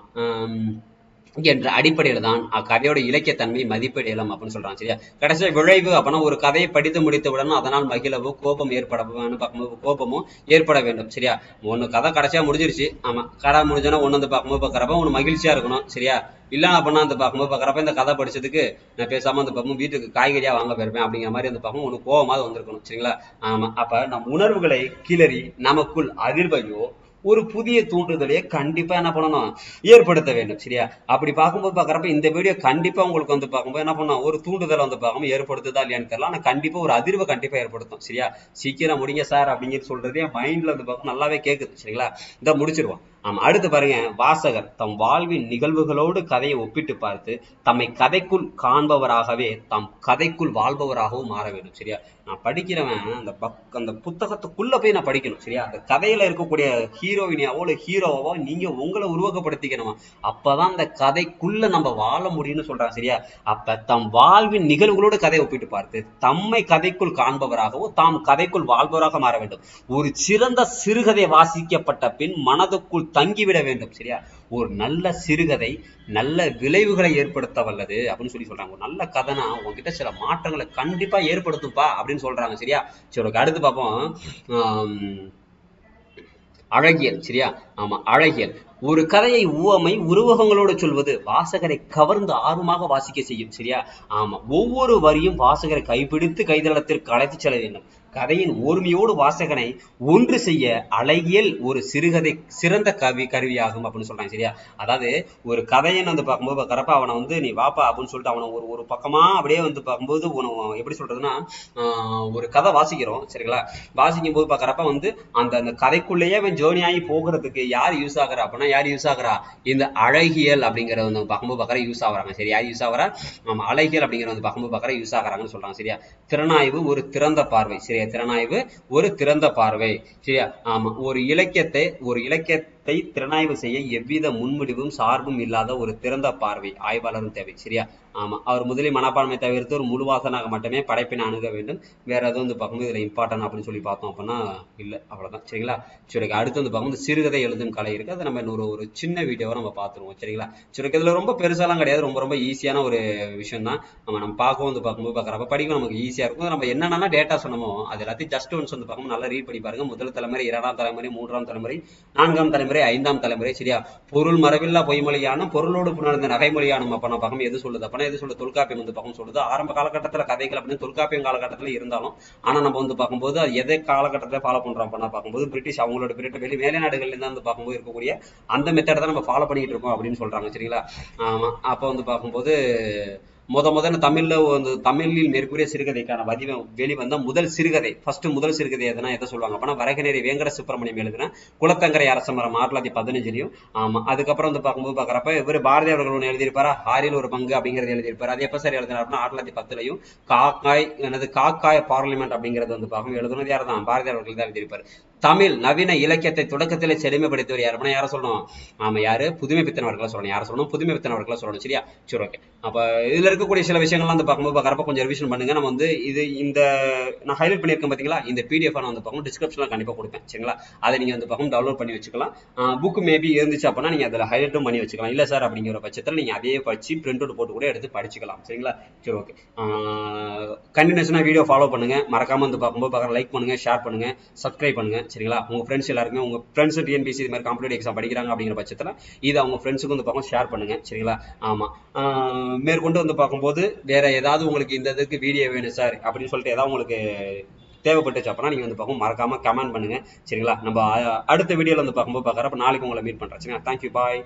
என்ற அடிப்படையில் தான் அக்கதையோட இலக்கியத்தன்மை மதிப்பீடலாம் அப்படின்னு சொல்றாங்க சரியா. கடைசியா விளைவு அப்படின்னா ஒரு கதையை படித்து முடித்தவுடன் அதனால் மகிழவோ கோபம் பார்க்கும்போது கோபமும் ஏற்பட வேண்டும் சரியா. ஒண்ணு கதை கடைசியா முடிஞ்சிருச்சு, ஆமா, கதை முடிஞ்சோன்னா ஒண்ணு வந்து பார்க்கும்போது பார்க்குறப்ப ஒண்ணு மகிழ்ச்சியா இருக்கணும் சரியா. இல்ல அப்படின்னா அந்த பார்க்கும்போது பார்க்குறப்ப இந்த கதை படிச்சதுக்கு நான் பேசாம அந்த பார்க்கும் வீட்டுக்கு காய்கறியா வாங்க போயிருப்பேன் அப்படிங்கிற மாதிரி அந்த பார்க்கும் ஒண்ணு கோபமாவது வந்திருக்கணும் சரிங்களா. ஆமா, அப்ப நம் உணர்வுகளை கிளறி நமக்குள் அதிர்வையோ ஒரு புதிய தூண்டுதலையே கண்டிப்பா என்ன பண்ணணும், ஏற்படுத்த வேண்டும் சரியா. அப்படி பார்க்கும்போது பார்க்குறப்ப இந்த வீடியோ கண்டிப்பா உங்களுக்கு வந்து பார்க்கும்போது என்ன பண்ணும், ஒரு தூண்டுதலை வந்து பார்க்கும்போது ஏற்படுத்துதா இல்லையான்னு தெரியல, ஆனா கண்டிப்பா ஒரு அதிர்வை கண்டிப்பா ஏற்படுத்தும் சரியா. சீக்கிரம் முடிங்க சார் அப்படிங்கிற சொல்றது என் மைண்ட்ல வந்து பார்க்கும் நல்லாவே கேட்குது சரிங்களா. இதை முடிச்சிருவோம். ஆமா, அடுத்து பாருங்க, வாசகர் தம் வாழ்வின் நிகழ்வுகளோடு கதையை ஒப்பிட்டு பார்த்து தம்மை கதைக்குள் காண்பவராகவே தம் கதைக்குள் வாழ்பவராகவும் மாற வேண்டும் சரியா. நான் படிக்கிறவன் அந்த புத்தகத்துக்குள்ள போய் நான் படிக்கணும் சரியா. அந்த கதையில இருக்கக்கூடிய ஹீரோயினியாவோ இல்ல ஹீரோவோ நீங்க உங்களை உருவகப்படுத்திக்கணுமா, அப்பதான் அந்த கதைக்குள்ள நம்ம வாழ முடியும்னு சொல்றாங்க சரியா. அப்ப தம் வாழ்வின் நிகழ்வுகளோடு கதையை ஒப்பிட்டு பார்த்து தம்மை கதைக்குள் காண்பவராகவோ தாம் கதைக்குள் வாழ்பவராக மாற வேண்டும். ஒரு சிறந்த சிறுகதை வாசிக்கப்பட்ட பின் மனதுக்குள் தங்கிவிட வேண்டும் சரியா. ஒரு நல்ல சிறுகதை நல்ல விளைவுகளை ஏற்படுத்த வல்லது அப்படின்னு சொல்றாங்க. ஒரு நல்ல கதைனா உங்ககிட்ட சில மாற்றங்களை கண்டிப்பா ஏற்படுத்துப்பா அப்படின்னு சொல்றாங்க சரியா. சரி, அடுத்து பார்ப்போம் அழகியல் சரியா. ஆமா, அழகியல். ஒரு கதையை உவமை உருவகங்களோடு சொல்வது வாசகரை கவர்ந்து ஆர்வமாக வாசிக்க செய்யும் சரியா. ஆமா, ஒவ்வொரு வரியும் வாசகரை கைப்பிடித்து கைதளத்திற்கு அழைத்து செல்ல வேண்டும். கதையின் ஓர்மையோடு வாசகனை ஒன்று செய்ய அழகியல் ஒரு சிறுகதை சிறந்த கருவியாகும் அப்படின்னு சொல்றாங்க. சரியா? அதாவது ஒரு கதையை வந்து பார்க்கும்போது பார்க்கறப்ப அவனை வந்து நீ வாப்பா அப்படின்னு சொல்லிட்டு அவனை ஒரு பக்கமா அப்படியே வந்து பார்க்கும்போது எப்படி சொல்றதுன்னா, ஒரு கதை வாசிக்கிறோம் சரிங்களா? வாசிக்கும் போது பார்க்கறப்ப வந்து அந்த அந்த கதைக்குள்ளேயே அவன் ஜேர்னி ஆகி போகிறதுக்கு யார் யூஸ் ஆகுறா அப்படின்னா, யார் யூஸ் ஆகுறா? இந்த அழகியல் அப்படிங்கிறத வந்து பார்க்கும்போது பார்க்கற யூஸ் ஆகுறாங்க. சரி, யார் யூஸ் ஆகுறா? அழகியல் அப்படிங்கிறத வந்து பார்க்கும்போது பார்க்கற யூஸ் ஆகுறாங்கன்னு சொல்றாங்க. சரியா? திறனாய்வு ஒரு திறந்த பார்வை. சரியா? திறனாய்வு ஒரு திறந்த பார்வை. சரியா? ஆமா, ஒரு இலக்கியத்தை திறனாய்வு செய்ய எவ்வித முன்முடிவும் சார்பும் இல்லாத ஒரு திறந்த பார்வை ஆய்வாளரும் தேவை. சரியா? ஆமா, அவர் முதலில் மனப்பான்மை தவிர்த்து ஒரு முழுவாசனாக மட்டுமே படைப்பினை அணுக வேண்டும். வேற எதுவும் வந்து பார்க்கும்போது இதுல இம்பார்ட்டன் அப்படின்னு சொல்லி பார்த்தோம் அப்படின்னா இல்ல, அவ்வளவுதான். சரிங்களா? சரி, அடுத்து வந்து பார்க்கும்போது சிறுகதை எழுதும் கலை இருக்கு. அதை நம்ம ஒரு சின்ன வீடியோவை நம்ம பார்த்துருவோம். சரிங்களா? சரி, இதுல ரொம்ப பெருசாலாம் கிடையாது, ரொம்ப ரொம்ப ஈஸியான ஒரு விஷயம் தான். நம்ம பார்க்கவும் வந்து பார்க்கும்போது பார்க்குறப்ப படிக்க நமக்கு ஈஸியா இருக்கும். நம்ம என்னென்ன டேட்டா சொன்னமோ அது எல்லாத்தையும் ஜஸ்ட் ஒன்ஸ் வந்து பார்க்கும்போது நல்லா ரீட் பண்ணி பாருங்க. முதல் தலைமுறை, இரண்டாம் தலைமுறை, மூன்றாம் தலைமுறை, நான்காம் தலைமுறை, ஐந்தாம் தலைமுறை. சரியா? பொருள் மரபில்லா பொய்மொழியான பொருளோடு புணர்ந்த நகைமொழியானும் அப்ப நான் பார்க்கும் எது சொல்லுது அப்படின்னா, எது சொல்லுது? தொல்காப்பியம் வந்து பார்க்கும் சொல்லுது. ஆரம்ப காலகட்டத்தில் கதைகள் அப்படின்னு தொல்காப்பியம் காலகட்டத்தில் இருந்தாலும், ஆனா நம்ம வந்து பார்க்கும்போது அது எதை காலகட்டத்தில் ஃபாலோ பண்றோம் அப்படின்னா பார்க்கும்போது பிரிட்டிஷ் அவங்களோட பீரியட் மேலே நாடுகள்ல இருந்து வந்து பார்க்கும்போது இருக்கக்கூடிய அந்த மெத்தட் தான் நம்ம ஃபாலோ பண்ணிட்டு இருக்கோம் அப்படின்னு சொல்றாங்க. சரிங்களா? ஆமா, அப்ப வந்து பார்க்கும்போது முதல்ல தமிழில் மேற்கூறிய சிறுகதைக்கான வெளிவந்த முதல் சிறுகதை எதை சொல்லுவாங்க அப்படின்னா, வரகநேரி வேங்கட சுப்பிரமணியம் எழுதின குலத்தங்கரை அரசமரம் 1915. ஆமா, அதுக்கப்புறம் வந்து பார்க்கும்போது பார்க்கறப்ப இவர் பாரதி அவர்கள் ஒன்று எழுதியிருப்பாரா, ஆறில் ஒரு பங்கு அப்படிங்கிறது எழுதியிருப்பாரு. அது எப்ப சார் எழுதினார் அப்படின்னா 1910. காக்காய் பார்லிமெண்ட் அப்படிங்கிறது வந்து பார்க்கும் எழுதுனது யார் தான்? பாரதி அவர்கள் தான் எழுதியிருப்பாரு. தமிழ் நவீன இலக்கியத்தை தொடக்கத்திலே செழுமைப்படுத்தியவர் யார் அப்படின்னா, யாரை சொல்லணும்? ஆமா, யாரு? புதுமை பித்தன் அவர்களை சொல்லணும். யாரை சொல்லணும்? புதுமை பித்தன் அவர்களை சொல்லணும். சரியா? சரி, ஓகே. அப்ப இதுல இருக்கக்கூடிய சில விஷயங்கள்லாம் வந்து பார்க்கும்போது பார்க்கறப்ப கொஞ்சம் ரிவிஷன் பண்ணுங்க. நம்ம வந்து நான் ஹைலைட் பண்ணியிருக்கேன் பாத்தீங்களா, இந்த பிடிஎஃப் நான் வந்து பார்க்கும் டிஸ்கிரிப்ஷன்ல கண்டிப்பா கொடுப்பேன். சரிங்களா? அதை நீங்க வந்து பார்க்கும் டவுன்லோட் பண்ணி வச்சுக்கலாம். புக் மேபி இருந்துச்சு அப்படின்னா நீங்க அதில் ஹைலைட்டும் பண்ணி வச்சுக்கலாம். இல்ல சார் அப்படிங்கிற பட்சத்தில் நீங்க அதே வச்சு பிரிண்ட் அவுட் போட்டு கூட எடுத்து படிச்சுக்கலாம். சரிங்களா? சரி, ஓகே. கண்டினியூஷனா வீடியோ ஃபாலோ பண்ணுங்க. மறக்காம வந்து பார்க்கும்போது லைக் பண்ணுங்க, ஷேர் பண்ணுங்க, சப்ஸ்கிரைப் பண்ணுங்க. சரிங்களா? உங்க ஃப்ரெண்ட்ஸ் எல்லாருமே, உங்க ஃப்ரெண்ட்ஸ் டிஎன்பிசி இது மாதிரி காம்படிட்டிவ் எக்ஸாம் படிக்கிறாங்க அப்படிங்கிற பட்சத்தில் இது அவங்க ஃப்ரெண்ட்ஸுக்கு வந்து பார்க்கும் ஷேர் பண்ணுங்க. சரிங்களா? ஆமா, மேற்கொண்டு வந்து பார்க்கும்போது வேற ஏதாவது உங்களுக்கு இந்த இதுக்கு வீடியோ வேணும் சார் அப்படின்னு சொல்லிட்டு ஏதாவது உங்களுக்கு தேவைப்பட்டுச்சு அப்படின்னா நீங்க வந்து பார்க்கும் மறக்காம கமெண்ட் பண்ணுங்க. சரிங்களா? நம்ம அடுத்த வீடியோல வந்து பார்க்கும்போது பார்க்கறப்ப நாளைக்கு உங்களை மீட் பண்றேன். சரிங்களா? தேங்க்யூ, பாய்.